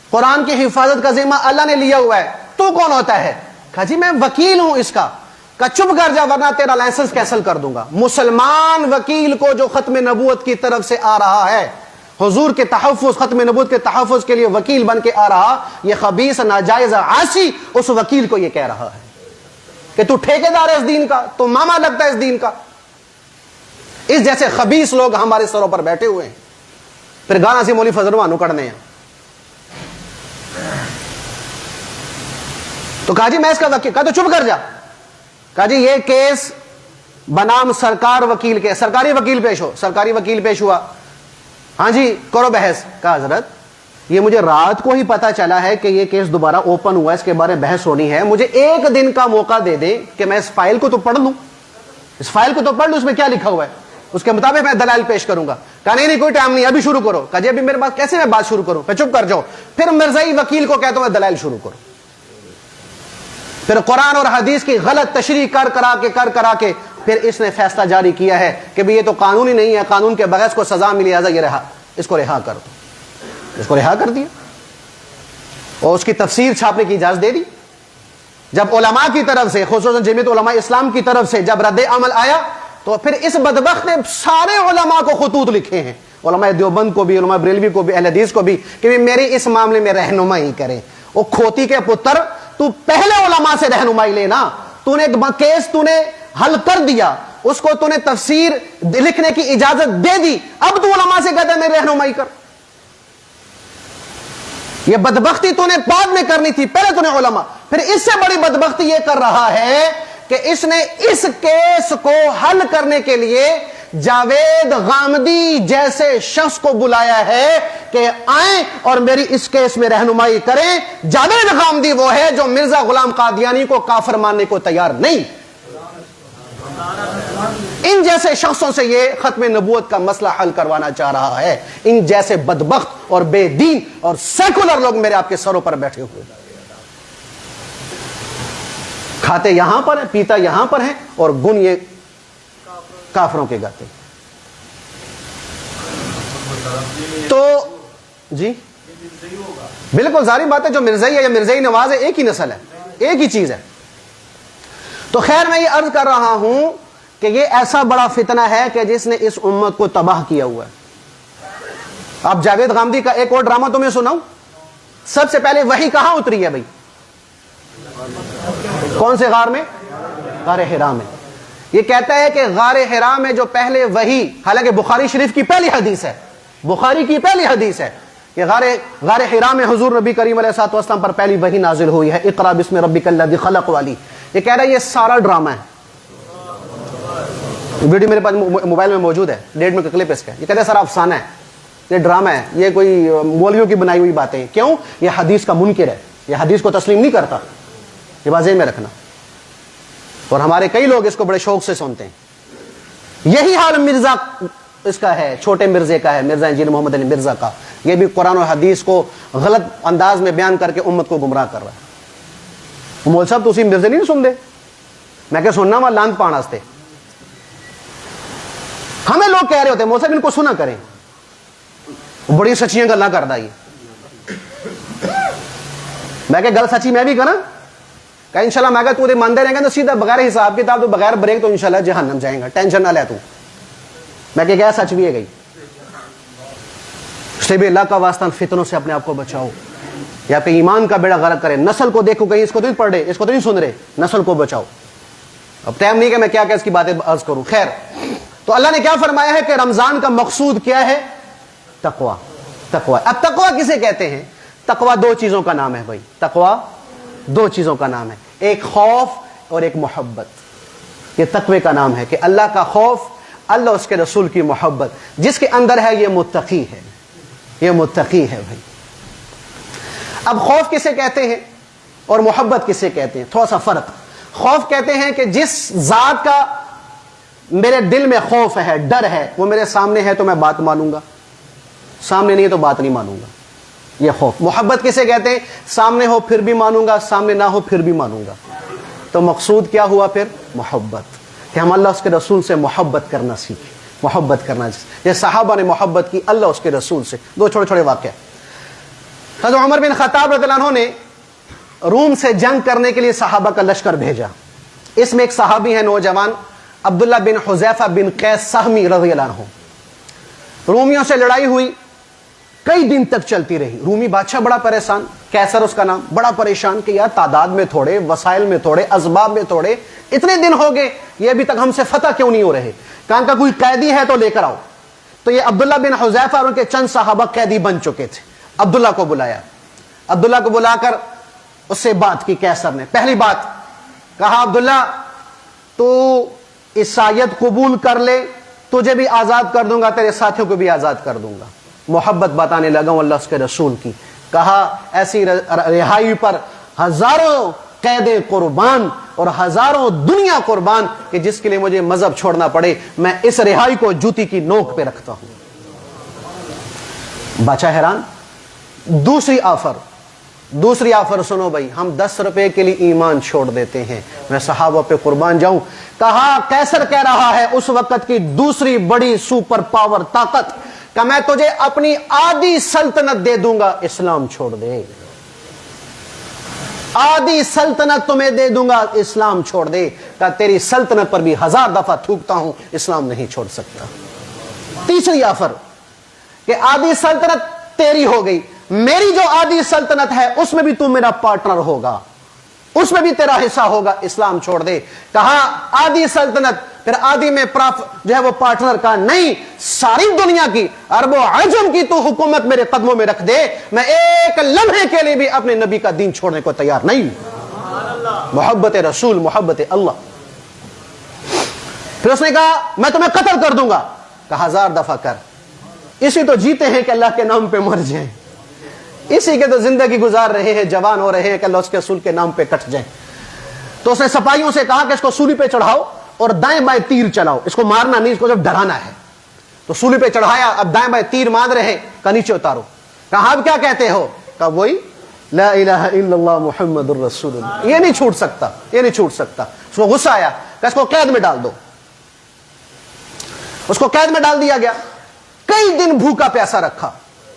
قرآن کی حفاظت کا ذمہ اللہ نے لیا ہوا ہے، تو کون ہوتا ہے؟ کہا جی میں وکیل ہوں اس کا. کہا چپ کر جا ورنہ تیرا لائسنس کینسل کر دوں گا. مسلمان وکیل کو جو ختم نبوت کی طرف سے آ رہا ہے، حضور کے تحفظ، ختم نبوت کے تحفظ کے لیے وکیل بن کے آ رہا، یہ خبیث ناجائز عاصی اس وکیل کو یہ کہہ رہا ہے کہ تو ٹھیکیدار ہے اس دین کا، تو ماما لگتا ہے اس دین کا. اس جیسے خبیث لوگ ہمارے سروں پر بیٹھے ہوئے ہیں، پھر گانا سے مولی فضل وانو کرنے ہیں. تو کہا جی میں اس کا وکیل. کہا تو چپ کر جا. کہا جی یہ کیس بنام سرکار وکیل کے، سرکاری وکیل پیش ہو. سرکاری وکیل پیش ہوا. ہاں جی کرو بحث. کہا حضرت یہ مجھے رات کو ہی پتا چلا ہے کہ یہ کیس دوبارہ اوپن ہوا ہے، اس کے بارے میں بحث ہونی ہے، مجھے 1 دن کا موقع دے دیں کہ میں اس فائل کو تو پڑھ لوں، اس فائل کو تو پڑھ لوں، اس میں کیا لکھا ہوا ہے، اس کے مطابق میں دلائل پیش کروں گا. کہا نہیں کوئی ٹائم نہیں، ابھی شروع کرو. کہا جی ابھی میرے پاس کیسے میں بات شروع کروں؟ پھر چپ کر جاؤ. پھر مرزائی وکیل کو کہتا ہوں دلائل شروع کرو. پھر قرآن اور حدیث کی غلط تشریح کر کرا کے پھر اس نے فیصلہ جاری کیا ہے کہ یہ تو قانون ہی نہیں ہے، قانون کے بغیر کو سزا ملی، لہٰذا یہ اس کو رہا کر دو. اس کو رہا کر دیا اور اس کی تفسیر چھاپنے کی اجازت دے دی. جب علماء کی طرف سے، خصوصاً جمعیت علماء اسلام کی طرف سے جب رد عمل آیا تو پھر اس بدبخت نے سارے علماء کو خطوط لکھے ہیں، علماء دیوبند کو بھی، علماء بریلوی کو بھی، اہل حدیث کو بھی، کہ میری اس معاملے میں رہنمائی کریں. وہ کھوتی کے پتر، تو پہلے علماء سے رہنمائی لینا. تو نے کیس تو نے حل کر دیا، اس کو تو نے تفسیر لکھنے کی اجازت دے دی، اب تو علماء سے کہتا ہے میری رہنمائی کر. یہ بدبختی تو نے بعد میں کرنی تھی، پہلے تو نے علماء. پھر اس سے بڑی بدبختی یہ کر رہا ہے کہ اس نے اس کیس کو حل کرنے کے لیے جاوید غامدی جیسے شخص کو بلایا ہے کہ آئیں اور میری اس کیس میں رہنمائی کریں. جاوید غامدی وہ ہے جو مرزا غلام قادیانی کو کافر ماننے کو تیار نہیں. ان جیسے شخصوں سے یہ ختم نبوت کا مسئلہ حل کروانا چاہ رہا ہے. ان جیسے بدبخت اور بے دین اور سیکولر لوگ میرے آپ کے سروں پر بیٹھے ہوئے. کھاتے یہاں پر ہیں، پیتا یہاں پر ہیں، اور گن یہ کافروں کے گاتے. تو جی بالکل ظاہر بات ہے، جو مرزائی ہے یا مرزائی نواز ہے ایک ہی نسل ہے، ایک ہی چیز ہے. تو خیر میں یہ عرض کر رہا ہوں کہ یہ ایسا بڑا فتنہ ہے کہ جس نے اس امت کو تباہ کیا ہوا ہے. اب جاوید غامدی کا ایک اور ڈرامہ تمہیں سناؤں. سب سے پہلے وحی کہاں اتری ہے بھائی؟ کون سے غار میں؟ غار حرا میں. یہ کہتا ہے کہ غار حرا میں جو پہلے وحی، حالانکہ بخاری شریف کی پہلی حدیث ہے، بخاری کی پہلی حدیث ہے کہ غار حرا میں حضور نبی کریم علیہ الصلوۃ والسلام پر پہلی وحی نازل ہوئی ہے، اقرا بسم ربک الذی خلق والی. یہ کہہ رہا ہے یہ سارا ڈرامہ ہے. ویڈیو میرے پاس موبائل میں موجود ہے، 1.5 منٹ کا کلپ اس کا. یہ کہتا ہے سارا افسانہ ہے، یہ ڈرامہ ہے، یہ کوئی مولویوں کی بنائی ہوئی باتیں. کیوں؟ یہ حدیث کا منکر ہے، یہ حدیث کو تسلیم نہیں کرتا. یہ بات ذہن میں رکھنا. اور ہمارے کئی لوگ اس کو بڑے شوق سے سنتے ہیں. یہی حال مرزا اس کا ہے، چھوٹے مرزے کا ہے، مرزا انجینئر محمد علی مرزا کا. یہ بھی قرآن و حدیث کو غلط انداز میں بیان کر کے امت کو گمراہ کر رہا ہے. مول صاحب تو اسی مرزے نہیں سن دے، میں کہ سننا وہاں لاند پان واسطے. ہمیں لوگ کہہ رہے ہوتے ہیں مول صاحب ان کو سنا کریں، بڑی سچیاں گلاں کردا. یہ میں کہ گل سچی میں بھی کرا کہ انشاءاللہ میں کہ تو دے ماندے رہیں گے تو سیدھا بغیر حساب کتاب تو بغیر بریک تو انشاءاللہ جہنم جائیں گا، ٹینشن نہ لے تو. میں کہ کیا سچ بھی ہے گئی. اس لیے بھی اللہ کا واسطہ فتنوں سے اپنے آپ کو بچاؤ، یا کہ ایمان کا بیڑا غرق کرے. نسل کو دیکھو، کہیں اس کو تو نہیں پڑھ رہے، اس کو تو نہیں سن رہے. نسل کو بچاؤ. اب ٹائم نہیں کہ میں کیا اس کی باتیں عرض کروں. خیر، تو اللہ نے کیا فرمایا ہے کہ رمضان کا مقصود کیا ہے؟ تقوی. تقوی. اب تقوی کسے کہتے ہیں؟ تقوی 2 چیزوں کا نام ہے بھائی. تقوی 2 چیزوں کا نام ہے، ایک خوف اور ایک محبت. یہ تقوی کا نام ہے کہ اللہ کا خوف، اللہ اس کے رسول کی محبت. جس کے اندر ہے یہ متقی ہے، یہ متقی ہے بھائی. اب خوف کسے کہتے ہیں اور محبت کسے کہتے ہیں؟ تھوڑا سا فرق. خوف کہتے ہیں کہ جس ذات کا میرے دل میں خوف ہے، ڈر ہے، وہ میرے سامنے ہے تو میں بات مانوں گا، سامنے نہیں ہے تو بات نہیں مانوں گا. یہ خوف. محبت کسے کہتے ہیں؟ سامنے ہو پھر بھی مانوں گا، سامنے نہ ہو پھر بھی مانوں گا. تو مقصود کیا ہوا پھر؟ محبت. کہ ہم اللہ اس کے رسول سے محبت کرنا سیکھیں، محبت کرنا. یہ صحابہ نے محبت کی اللہ اس کے رسول سے. 2 چھوٹے چھوٹے واقعہ. حضرت عمر بن خطاب رضی اللہ عنہ نے روم سے جنگ کرنے کے لیے صحابہ کا لشکر بھیجا. اس میں ایک صحابی ہے نوجوان، عبداللہ بن حذیفہ بن قیس سہمی رضی اللہ عنہ. رومیوں سے لڑائی ہوئی، کئی دن تک چلتی رہی. رومی بادشاہ بڑا پریشان، کیسر اس کا نام، بڑا پریشان کہ یار تعداد میں تھوڑے، وسائل میں تھوڑے، اسباب میں تھوڑے، اتنے دن ہو گئے یہ ابھی تک ہم سے فتح کیوں نہیں ہو رہے. کہاں کا کوئی قیدی ہے تو لے کر آؤ. تو یہ عبداللہ بن حذیفہ اور ان کے چند صحابہ قیدی بن چکے تھے. عبداللہ کو بلایا. عبداللہ کو بلا کر اس سے بات کی کیسر نے. پہلی بات کہا، عبداللہ تو عیسائیت قبول کر لے، تجھے بھی آزاد کر دوں گا، تیرے ساتھیوں کو بھی آزاد کر دوں گا. محبت بتانے لگا ہوں اللہ اس کے رسول کی. کہا ایسی رہائی پر ہزاروں قیدیں قربان اور ہزاروں دنیا قربان کہ جس کے لیے مجھے مذہب چھوڑنا پڑے، میں اس رہائی کو جوتی کی نوک پہ رکھتا ہوں. بادشاہ حیران. دوسری آفر سنو بھائی، ہم 10 روپے کے لیے ایمان چھوڑ دیتے ہیں، میں صحابہ پہ قربان جاؤں. کہا کیسر کہہ رہا ہے اس وقت کی دوسری بڑی سپر پاور طاقت کہ میں تجھے اپنی آدھی سلطنت دے دوں گا، اسلام چھوڑ دے. آدھی سلطنت تمہیں دے دوں گا، اسلام چھوڑ دے. کہ تیری سلطنت پر بھی 1000 دفعہ تھوکتا ہوں، اسلام نہیں چھوڑ سکتا. تیسری آفر کہ آدھی سلطنت تیری ہو گئی، میری جو آدھی سلطنت ہے اس میں بھی تو میرا پارٹنر ہوگا، اس میں بھی تیرا حصہ ہوگا، اسلام چھوڑ دے. کہا آدھی سلطنت، پھر آدھی میں جو ہے وہ پارٹنر کا نہیں، ساری دنیا کی، عرب و عجم کی تو حکومت میرے قدموں میں رکھ دے، میں ایک لمحے کے لیے بھی اپنے نبی کا دین چھوڑنے کو تیار نہیں. محبت رسول، محبت اللہ. پھر اس نے کہا میں تمہیں قتل کر دوں گا. کہا 1000 دفعہ کر، اسی تو جیتے ہیں کہ اللہ کے نام پہ مر جائیں، اسی کے تو زندگی گزار رہے ہیں، جوان ہو رہے ہیں کہ اللہ اس کے رسول کے نام پہ کٹ جائیں. تو اس نے سپاہیوں سے کہا کہ اس کو سولی پہ چڑھاؤ اور دائیں بائیں تیر چلاؤ، اس کو مارنا نہیں، اس کو جب ڈرانا ہے. تو سولی پہ چڑھایا، اب دائیں بائیں تیر مار رہے. کہا نیچے اتارو. کہا اب کیا کہتے ہو؟ کہا وہی لا الہ الا اللہ محمد الرسول اللہ. یہ نہیں چھوٹ سکتا، یہ نہیں چھوٹ سکتا. اس کو غصہ آیا کہ اس کو قید میں ڈال دو. اس کو قید میں ڈال دیا گیا. کئی دن بھوکا پیاسا رکھا،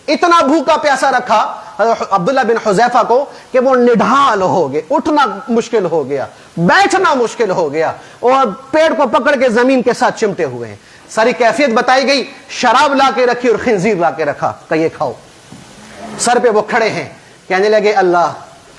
اتنا بھوکا پیاسا رکھا عبداللہ بن حذیفہ کو کہ وہ نڈھال ہو گئے، اٹھنا مشکل ہو گیا، بیٹھنا مشکل ہو گیا، اور پیڑ کو پکڑ کے زمین کے ساتھ چمٹے ہوئے ہیں. ساری کیفیت بتائی گئی. شراب لا کے رکھی اور خنزیر لا کے رکھا کہ یہ کھاؤ. سر پہ وہ کھڑے ہیں، کہنے لگے اللہ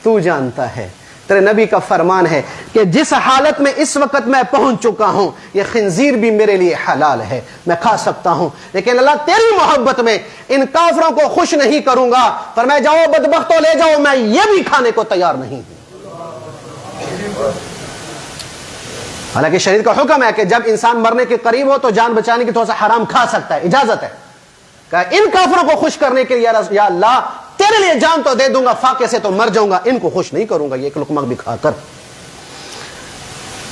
تو جانتا ہے، تیرے نبی کا فرمان ہے کہ جس حالت میں اس وقت میں پہنچ چکا ہوں یہ خنزیر بھی میرے لیے حلال ہے، میں کھا سکتا ہوں، لیکن اللہ تیری محبت میں ان کافروں کو خوش نہیں کروں گا. فرمایا جاؤ بدبختوں لے جاؤ، میں یہ بھی کھانے کو تیار نہیں ہوں. حالانکہ شریعت کا حکم ہے کہ جب انسان مرنے کے قریب ہو تو جان بچانے کی تھوڑا سا حرام کھا سکتا ہے، اجازت ہے. کہ ان کافروں کو خوش کرنے کے لیے یا اللہ تیرے لیے جان تو دے دوں گا، فاقے سے تو مر جاؤں گا، ان کو خوش نہیں کروں گا یہ ایک لقمہ بھی کھا کر.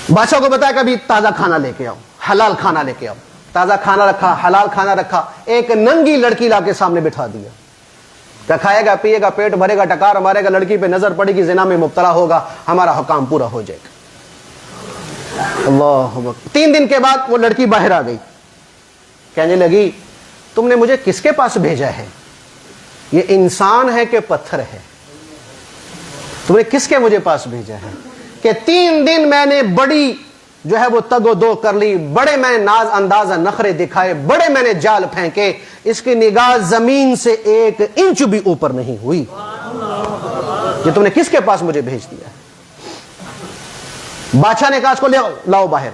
بادشاہ کو بتایا کہ ابھی تازہ کھانا لے کے آؤ، حلال کھانا لے کے آؤ. تازہ کھانا رکھا، حلال کھانا رکھا. ایک ننگی لڑکی لا کے سامنے بٹھا دیا کہ کھائے گا پیے گا، پیٹ بھرے گا، ٹکار مارے گا، لڑکی پہ نظر پڑے گی، زنا میں مبتلا ہوگا، ہمارا حکام پورا ہو جائے گا. اللہ اکبر. 3 دن کے بعد وہ لڑکی باہر آ گئی، کہنے لگی تم نے مجھے کس کے پاس بھیجا ہے؟ یہ انسان ہے کہ پتھر ہے؟ تم نے کس کے مجھے پاس بھیجا ہے؟ کہ 3 دن میں نے بڑی جو ہے وہ تگ و دو کر لی، بڑے میں نے ناز انداز نخرے دکھائے، بڑے میں نے جال پھینکے، اس کی نگاہ زمین سے 1 انچ بھی اوپر نہیں ہوئی. یہ تم نے کس کے پاس مجھے بھیج دیا ہے؟ بادشاہ نے کہا اس کو لاؤ باہر.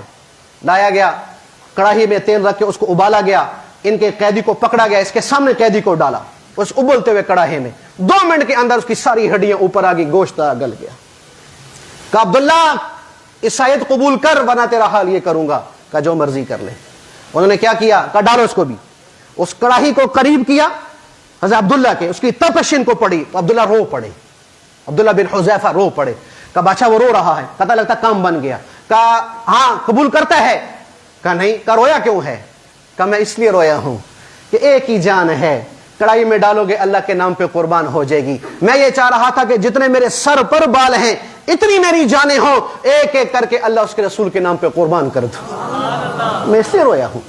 لایا گیا، کڑاہی میں تیل رکھ کے اس کو ابالا گیا. ان کے قیدی کو پکڑا گیا، اس کے سامنے قیدی کو ڈالا اس ابلتے ہوئے کڑاہے میں. 2 منٹ کے اندر اس کی ساری ہڈیاں اوپر آ گئی، گوشت گل گیا. کہ عبداللہ عیسائیت قبول کر ورنہ تیرا حال یہ کروں گا. کہ جو مرضی کر لے. انہوں نے کیا کیا؟ کہ ڈالو اس کو بھی. اس کڑاہی کو قریب کیا حضرت عبداللہ کے، اس کی تپش ان کو پڑی تو عبداللہ رو پڑے، عبداللہ بن حذیفہ رو پڑے. کہ بادشاہ وہ رو رہا ہے، پتہ لگتا کام بن گیا. کہ ہاں قبول کرتا ہے؟ کہ نہیں. کہ رویا کیوں ہے؟ کہ میں اس لیے رویا ہوں کہ ایک ہی جان ہے، کڑائی میں ڈالو گے اللہ کے نام پہ قربان ہو جائے گی. میں یہ چاہ رہا تھا کہ جتنے میرے سر پر بال ہیں اتنی میری جانیں ہوں، ایک ایک کر کے اللہ اس کے رسول کے نام پہ قربان کر دوں. میں اس لیے رویا ہوں.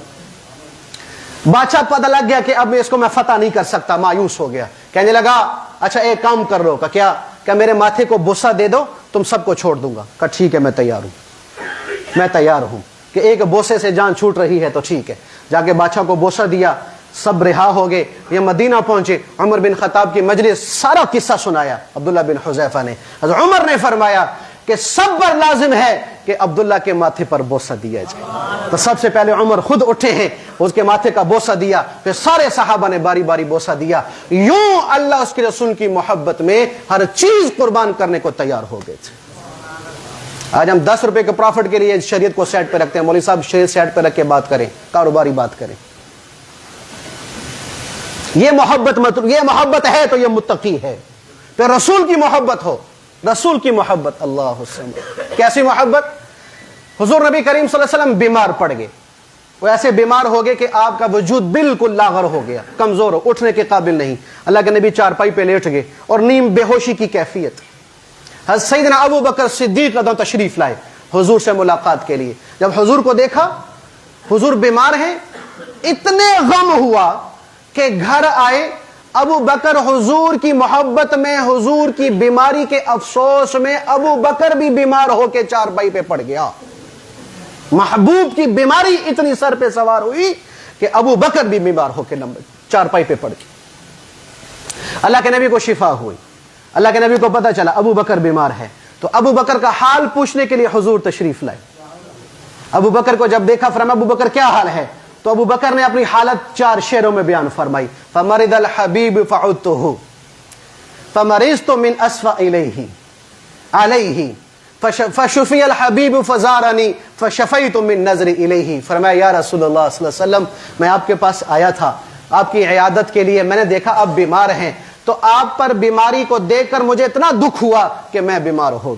بادشاہ پتہ لگ گیا کہ اب اس کو میں فتح نہیں کر سکتا، مایوس ہو گیا. کہنے لگا اچھا ایک کام کر لو. کہ کیا؟ کہ میرے ماتھے کو بوسہ دے دو، تم سب کو چھوڑ دوں گا. کہ ٹھیک ہے میں تیار ہوں، میں تیار ہوں. کہ ایک بوسے سے جان چھوٹ رہی ہے تو ٹھیک ہے. جا کے بادشاہ کو بوسہ دیا، سب رہا ہو گئے. یہ مدینہ پہنچے، عمر بن خطاب کی مجلس، سارا قصہ سنایا عبداللہ بن حذیفہ نے. حضرت عمر نے فرمایا کہ سب پر لازم ہے کہ عبداللہ کے ماتھے پر بوسہ دیا جائے. تو سب سے پہلے عمر خود اٹھے ہیں، اس کے ماتھے کا بوسہ دیا، پھر سارے صحابہ نے باری باری بوسہ دیا. یوں اللہ اس کے رسول کی محبت میں ہر چیز قربان کرنے کو تیار ہو گئے تھے. آج ہم 10 روپے کے پروفٹ کے لیے شریعت کو سیٹ پہ رکھتے ہیں. مولوی صاحب شریعت سیٹ پہ رکھ کے بات کریں، کاروباری بات کریں. یہ محبت ہے تو یہ متقی ہے. پھر رسول کی محبت ہو، رسول کی محبت. اللہ حسین کیسی محبت؟ حضور نبی کریم صلی اللہ علیہ وسلم بیمار پڑ گئے. وہ ایسے بیمار ہو گئے کہ آپ کا وجود بالکل لاغر ہو گیا، کمزور ہو، اٹھنے کے قابل نہیں. اللہ کے نبی چارپائی پہ لیٹ گئے اور نیم بے ہوشی کی کیفیت. حضرت سیدنا ابو بکر صدیق رضی اللہ تشریف لائے حضور سے ملاقات کے لیے. جب حضور کو دیکھا حضور بیمار ہیں، اتنے غم ہوا کہ گھر آئے. ابو بکر حضور کی محبت میں، حضور کی بیماری کے افسوس میں ابو بکر بھی بیمار ہو کے چارپائی پہ پڑ گیا. محبوب کی بیماری اتنی سر پہ سوار ہوئی کہ ابو بکر بھی بیمار ہو کے چارپائی پہ پڑ گئے. اللہ کے نبی کو شفا ہوئی. اللہ کے نبی کو پتا چلا ابو بکر بیمار ہے، تو ابو بکر کا حال پوچھنے کے لیے حضور تشریف لائے. ابو بکر کو جب دیکھا فرمایا ابو بکر کیا حال ہے؟ تو ابو بکر نے اپنی حالت 4 شعروں میں بیان فرمائی. فمرض الحبیب فعدته فمرضت من اسفا الیہ علیہ فشفی الحبیب فزارنی فشفیت من نظر الیہ. فرمایا یا رسول اللہ صلی اللہ علیہ وسلم میں آپ کے پاس آیا تھا آپ کی عیادت کے لیے، میں نے دیکھا آپ بیمار ہیں، تو آپ پر بیماری کو دیکھ کر مجھے اتنا دکھ ہوا کہ میں بیمار ہو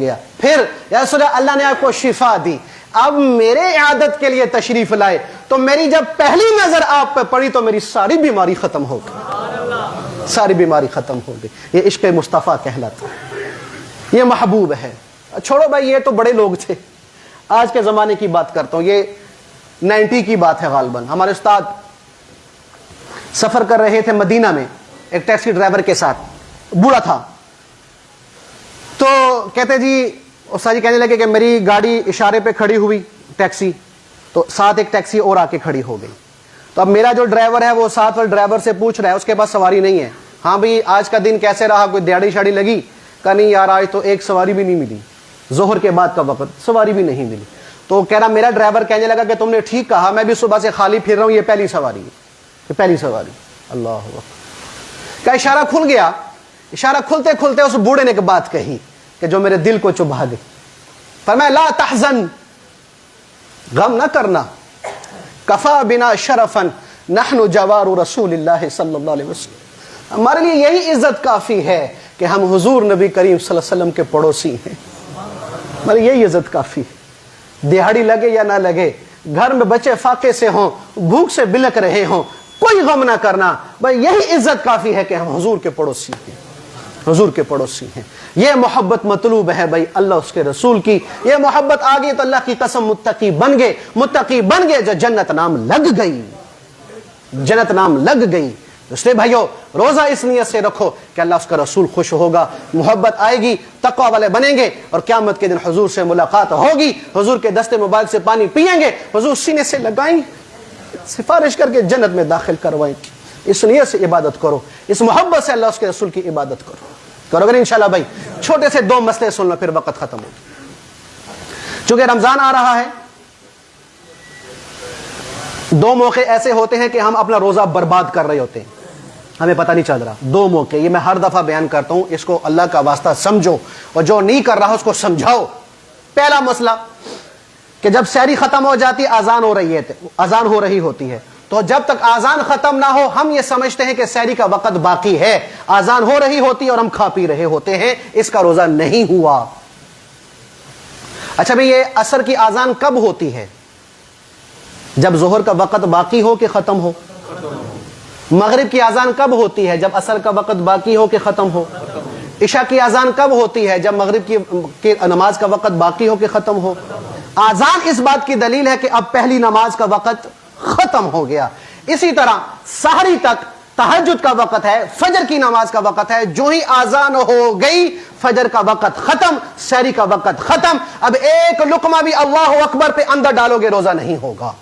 گیا. پھر یا رسول اللہ، اللہ نے آپ کو شفا دی، اب میرے عیادت کے لیے تشریف لائے، تو میری جب پہلی نظر آپ پہ پڑی تو میری ساری بیماری ختم ہو گئی. ساری بیماری ختم ہو گئی. یہ عشق مصطفیٰ کہلاتا ہے, یہ محبوب ہے. چھوڑو بھائی, یہ تو بڑے لوگ تھے. آج کے زمانے کی بات کرتا ہوں, یہ 90 کی بات ہے غالباً. ہمارے استاد سفر کر رہے تھے مدینہ میں ایک ٹیکسی ڈرائیور کے ساتھ, بوڑھا تھا. تو کہتے جی, استاد جی کہنے لگے کہ میری گاڑی اشارے پہ کھڑی ہوئی ٹیکسی, تو ساتھ ایک ٹیکسی اور آ کے کھڑی ہو گئی. تو اب میرا جو ڈرائیور ہے وہ ساتھ والے ڈرائیور سے پوچھ رہا ہے, اس کے پاس سواری نہیں ہے. ہاں بھائی آج کا دن کیسے رہا, کوئی دیہڑی شاڑی لگی؟ کہا نہیں یار آج تو ایک سواری بھی نہیں ملی, ظہر کے بعد کا وقت سواری بھی نہیں ملی. تو کہہ رہا میرا ڈرائیور کہنے لگا کہ تم نے ٹھیک کہا, میں بھی صبح سے خالی پھر رہا ہوں, یہ پہلی سواری ہے, یہ پہلی سواری. اللہ اکبر. کا اشارہ کھل گیا. اشارہ کھلتے کھلتے اس بوڑھے نے ایک بات کہی کہ جو میرے دل کو چبھا گئی. فرمایا لا تحزن, غم نہ کرنا, کفا بنا شرفا نحن جوار رسول اللہ صلی اللہ علیہ وسلم, ہمارے لیے یہی عزت کافی ہے کہ ہم حضور نبی کریم صلی اللہ علیہ وسلم کے پڑوسی ہیں. ہمارے یہی عزت کافی ہے. دیہڑی لگے یا نہ لگے, گھر میں بچے فاقے سے ہوں, بھوک سے بلک رہے ہوں, کوئی غم نہ کرنا. بھائی یہی عزت کافی ہے کہ ہم حضور کے پڑوسی ہیں, حضور کے پڑوسی ہیں. یہ محبت مطلوب ہے بھائی اللہ اس کے رسول کی. یہ محبت آ گئی تو اللہ کی قسم متقی بن گئے, متقی بن گئے جو جنت نام لگ گئی, جنت نام لگ گئی. اس لیے بھائیو روزہ اس نیت سے رکھو کہ اللہ اس کا رسول خوش ہوگا, محبت آئے گی, تقوی والے بنیں گے, اور قیامت کے دن حضور سے ملاقات ہوگی, حضور کے دستے مبارک سے پانی پیئیں گے, حضور سینے سے لگائیں گے, سفارش کر کے جنت میں داخل کروائیں گے. اس نیت سے عبادت کرو, اس محبت سے اللہ اس کے رسول کی عبادت کرو گے انشاءاللہ. بھائی چھوٹے سے 2 مسئلے سن لو پھر وقت ختم ہو. چونکہ رمضان آ رہا ہے, 2 موقع ایسے ہوتے ہیں کہ ہم اپنا روزہ برباد کر رہے ہوتے ہیں, ہمیں پتہ نہیں چل رہا. 2 موقع, یہ میں ہر دفعہ بیان کرتا ہوں, اس کو اللہ کا واسطہ سمجھو, اور جو نہیں کر رہا اس کو سمجھاؤ. پہلا مسئلہ کہ جب سحری ختم ہو جاتی, اذان ہو رہی ہوتی ہے, تو جب تک اذان ختم نہ ہو ہم یہ سمجھتے ہیں کہ سحری کا وقت باقی ہے. اذان ہو رہی ہوتی ہے اور ہم کھا پی رہے ہوتے ہیں, اس کا روزہ نہیں ہوا. اچھا بھئی یہ عصر کی اذان کب ہوتی ہے؟ جب ظہر کا وقت باقی ہو کہ ختم ہو. مغرب کی اذان کب ہوتی ہے؟ جب عصر کا وقت باقی ہو کہ ختم ہو. عشاء کی اذان کب ہوتی ہے؟ جب مغرب کی نماز کا وقت باقی ہو کہ ختم ہو. اذان اس بات کی دلیل ہے کہ اب پہلی نماز کا وقت ختم ہو گیا. اسی طرح سحری تک تہجد کا وقت ہے, فجر کی نماز کا وقت ہے, جو ہی اذان ہو گئی فجر کا وقت ختم, سحری کا وقت ختم. اب ایک لقمہ بھی اللہ اکبر پہ اندر ڈالو گے روزہ نہیں ہوگا.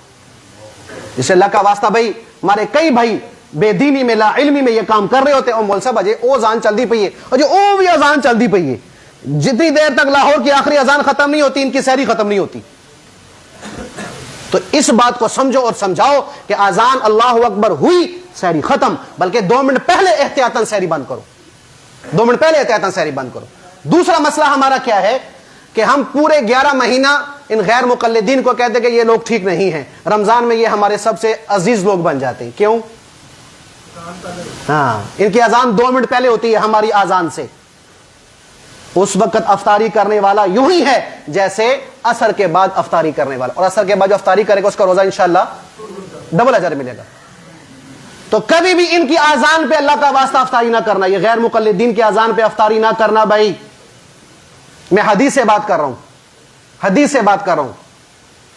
جسے اللہ کا واسطہ بھائی, ہمارے کئی بھائی بے دینی میں لا علمی میں یہ کام کر رہے ہوتے ہیں. مول صاحب اجے او اذان چلتی پئی ہے, اور جو او بھی اذان چلتی پئی ہے, جتنی دیر تک لاہور کی آخری اذان ختم نہیں ہوتی ان کی سحری ختم نہیں ہوتی. تو اس بات کو سمجھو اور سمجھاؤ کہ اذان اللہ اکبر ہوئی سحری ختم, بلکہ 2 منٹ پہلے احتیاطاً سحری بند کرو, 2 منٹ پہلے احتیاطاً سحری بند کرو. دوسرا مسئلہ ہمارا کیا ہے کہ ہم پورے 11 مہینہ ان غیر مقلدین کو کہتے ہیں کہ یہ لوگ ٹھیک نہیں ہیں, رمضان میں یہ ہمارے سب سے عزیز لوگ بن جاتے ہیں. کیوں؟ ہاں, ان کی اذان 2 منٹ پہلے ہوتی ہے ہماری اذان سے. اس وقت افطاری کرنے والا یوں ہی ہے جیسے عصر کے بعد افطاری کرنے والا, اور عصر کے بعد جو افطاری کرے گا اس کا روزہ انشاءاللہ ڈبل اجر ملے گا. تو کبھی بھی ان کی اذان پہ اللہ کا واسطہ افطاری نہ کرنا, یہ غیر مقلدین کی اذان پہ افطاری نہ کرنا. بھائی میں حدیث سے بات کر رہا ہوں, حدیث سے بات کر رہا ہوں.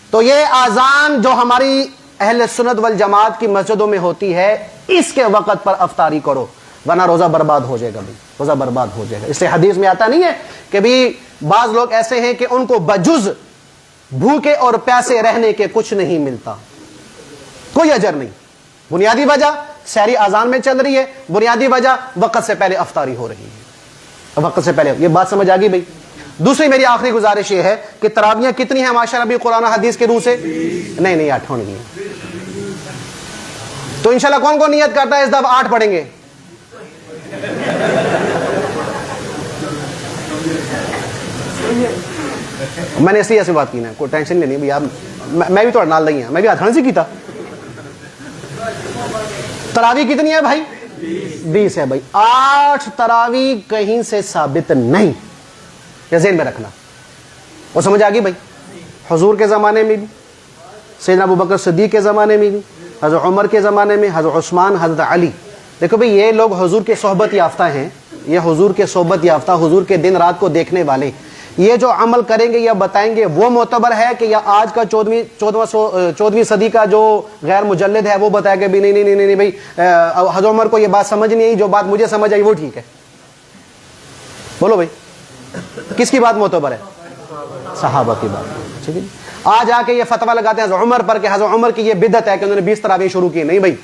تو یہ اذان جو ہماری اہل سنت والجماعت کی مسجدوں میں ہوتی ہے, اس کے وقت پر افطاری کرو, ورنہ روزہ برباد ہو جائے گا. بھائی روزہ برباد ہو جائے گا. اس سے حدیث میں آتا نہیں ہے کہ بھی بعض لوگ ایسے ہیں کہ ان کو بجز بھوکے اور پیاسے رہنے کے کچھ نہیں ملتا, کوئی اجر نہیں. بنیادی وجہ سحری اذان میں چل رہی ہے, بنیادی وجہ وقت سے پہلے افطاری ہو رہی ہے, وقت سے پہلے. یہ بات سمجھ آ گئی بھائی؟ دوسری میری آخری گزارش یہ ہے کہ تراویحیں کتنی ہیں ماشاءاللہ بھی قرآن حدیث کے روح سے؟ نہیں 8 ہونی ہیں. تو انشاءاللہ کون کون نیت کرتا ہے اس دفعہ 8 پڑھیں گے؟ میں نے اس لیے ایسی بات کی نا, کوئی ٹینشن نہیں بھائی, میں بھی تھوڑا نال نہیں ہے, میں بھی آدھان سے کی تھا. تراویح کتنی ہے بھائی؟ 20 ہے بھائی. 8 تراویح کہیں سے ثابت نہیں, یہ ذہن میں رکھنا. وہ سمجھ آ گئی بھائی؟ حضور کے زمانے میں بھی, سیدنا ابوبکر صدیق کے زمانے میں بھی, حضرت عمر کے زمانے میں, حضرت عثمان, حضرت علی, دیکھو بھئی یہ لوگ حضور کے صحبت یافتہ ہیں، یہ حضور کے صحبت یافتہ، حضور کے دن رات کو دیکھنے والے، یہ جو عمل کریں گے یا بتائیں گے وہ معتبر ہے کہ یا آج کا 14ویں صدی کا جو غیر مجلد ہے وہ بتائے کہ نہیں بھائی حضرت عمر کو یہ بات سمجھ نہیں آئی، جو بات مجھے سمجھ آئی وہ ٹھیک ہے؟ بولو بھائی کس کی بات معتبر ہے؟ صحابہ کی بات. ٹھیک ہے، آج آ کے یہ فتویٰ لگاتے ہیں حضرت عمر پر کہ حضرت عمر کی یہ بدعت ہے کہ انہوں نے 20 تراویح شروع کی. نہیں بھائی،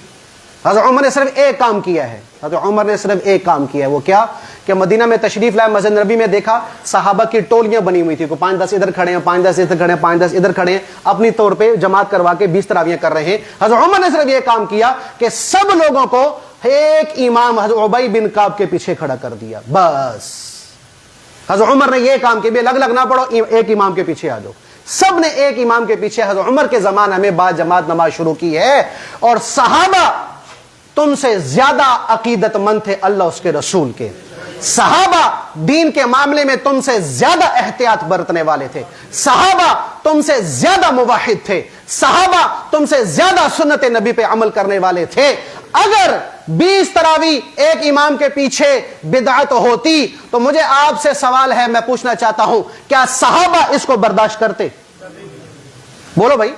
حضرت عمر نے صرف ایک کام کیا ہے، حضرت عمر نے صرف ایک کام کیا ہے. وہ کیا کہ مدینہ میں تشریف لائے، مسجد نبی میں دیکھا صحابہ کی ٹولیاں بنی ہوئی تھی، کوئی 5-10 ادھر کھڑے ہیں، 5-10 ادھر کھڑے ہیں، 5-10 ادھر کھڑے ہیں، اپنی طور پہ جماعت کروا کے 20 تراویح کر رہے ہیں. حضرت عمر نے صرف یہ کام کیا کہ سب لوگوں کو ایک امام حضرت ابی بن کعب کے پیچھے کھڑا کر دیا. بس حضرت عمر نے یہ کام کیا، الگ الگ نہ پڑھو، ایک امام کے پیچھے آ جاؤ. سب نے ایک امام کے پیچھے حضرت عمر کے زمانہ میں با جماعت نماز شروع کی ہے. اور صحابہ تم سے زیادہ عقیدت مند تھے اللہ اس کے رسول کے. صحابہ دین کے معاملے میں تم سے زیادہ احتیاط برتنے والے تھے. صحابہ تم سے زیادہ موحد تھے. صحابہ تم سے زیادہ سنت نبی پہ عمل کرنے والے تھے. اگر 20 تراویح ایک امام کے پیچھے بدعت ہوتی تو مجھے آپ سے سوال ہے، میں پوچھنا چاہتا ہوں کیا صحابہ اس کو برداشت کرتے؟ بولو بھائی.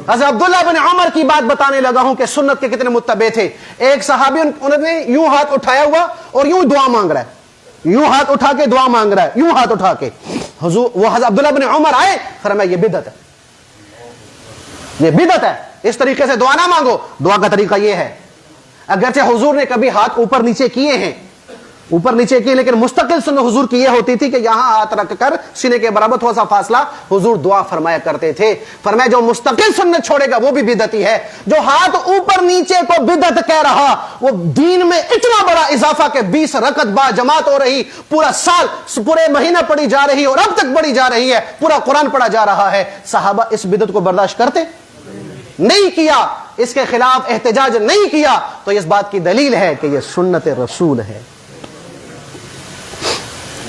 حضرت عبداللہ بن عمر کی بات بتانے لگا ہوں کہ سنت کے کتنے متبع تھے. ایک صحابی انہوں نے یوں ہاتھ اٹھایا ہوا اور یوں دعا مانگ رہا ہے، یوں ہاتھ اٹھا کے دعا مانگ رہا ہے، یوں ہاتھ اٹھا کے. حضور وہ حضرت عبداللہ بن عمر آئے، فرمایا یہ بدعت ہے، یہ بدعت ہے، اس طریقے سے دعا نہ مانگو. دعا کا طریقہ یہ ہے، اگرچہ حضور نے کبھی ہاتھ اوپر نیچے کیے ہیں، اوپر نیچے کیے، لیکن مستقل سنت حضور کی یہ ہوتی تھی کہ یہاں ہاتھ رکھ کر سینے کے برابر تھوڑا سا فاصلہ حضور دعا فرمایا کرتے تھے. فرمایا جو مستقل سنت چھوڑے گا وہ بھی بدعتی ہے. جو ہاتھ اوپر نیچے کو بدعت کہہ رہا، وہ دین میں اتنا بڑا اضافہ کہ 20 رکعت با جماعت ہو رہی، پورا سال پورے مہینہ پڑھی جا رہی اور اب تک پڑھی جا رہی ہے، پورا قرآن پڑھا جا رہا ہے. صحابہ اس بدعت کو برداشت کرتے نہیں کیا، اس کے خلاف احتجاج نہیں کیا، تو اس بات کی دلیل ہے کہ یہ سنت رسول ہے.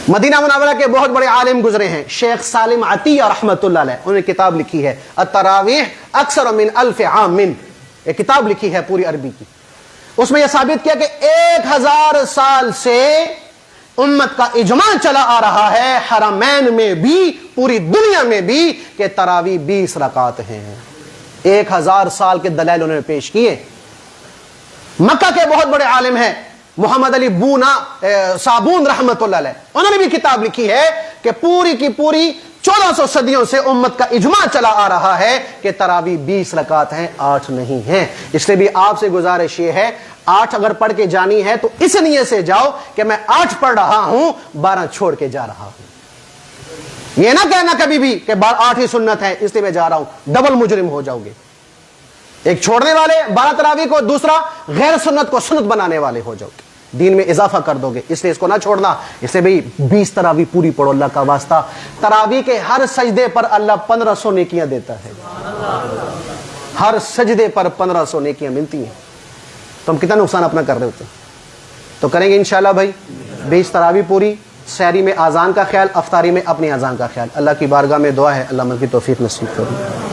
مدینہ منورہ کے بہت بڑے عالم گزرے ہیں، شیخ سالم عطیہ رحمۃ اللہ علیہ، انہوں نے کتاب لکھی ہے التراویح اکثر من 1000 عام، ایک کتاب لکھی ہے پوری عربی کی. اس میں یہ ثابت کیا کہ 1000 سال سے امت کا اجماع چلا آ رہا ہے، حرمین میں بھی پوری دنیا میں بھی، کہ تراویح 20 رکعات ہیں. 1000 سال کے دلائل انہوں نے پیش کیے. مکہ کے بہت بڑے عالم ہیں محمد علی بونا صابون رحمت اللہ علیہ، انہوں نے بھی کتاب لکھی ہے کہ پوری کی پوری 1400 صدیوں سے امت کا اجماع چلا آ رہا ہے کہ تراویح 20 رکعات ہیں، 8 نہیں ہیں. اس لیے بھی آپ سے گزارش یہ ہے 8 اگر پڑھ کے جانی ہے تو اس نیت سے جاؤ کہ میں 8 پڑھ رہا ہوں، 12 چھوڑ کے جا رہا ہوں. یہ نہ کہنا کبھی بھی کہ 8 ہی سنت ہے اس لیے میں جا رہا ہوں، ڈبل مجرم ہو جاؤ گے. ایک چھوڑنے والے 12 تراویح کو، دوسرا غیر سنت کو سنت بنانے والے ہو جاؤ گے، دین میں اضافہ کر دو گے. اس لیے اس کو نہ چھوڑنا. اس لیے بھئی 20 تراویح پوری پڑھو اللہ کا واسطہ. تراویح کے ہر سجدے پر اللہ 1500 نیکیاں دیتا ہے، ہر سجدے پر 1500 نیکیاں ملتی ہیں. تو ہم کتنا نقصان اپنا کر رہے ہوتے ہیں. تو کریں گے انشاءاللہ بھائی 20 تراویح پوری. سحری میں اذان کا خیال، افطاری میں اپنی اذان کا خیال. اللہ کی بارگاہ میں دعا ہے اللہ ہمیں کی توفیق نصیب کرے.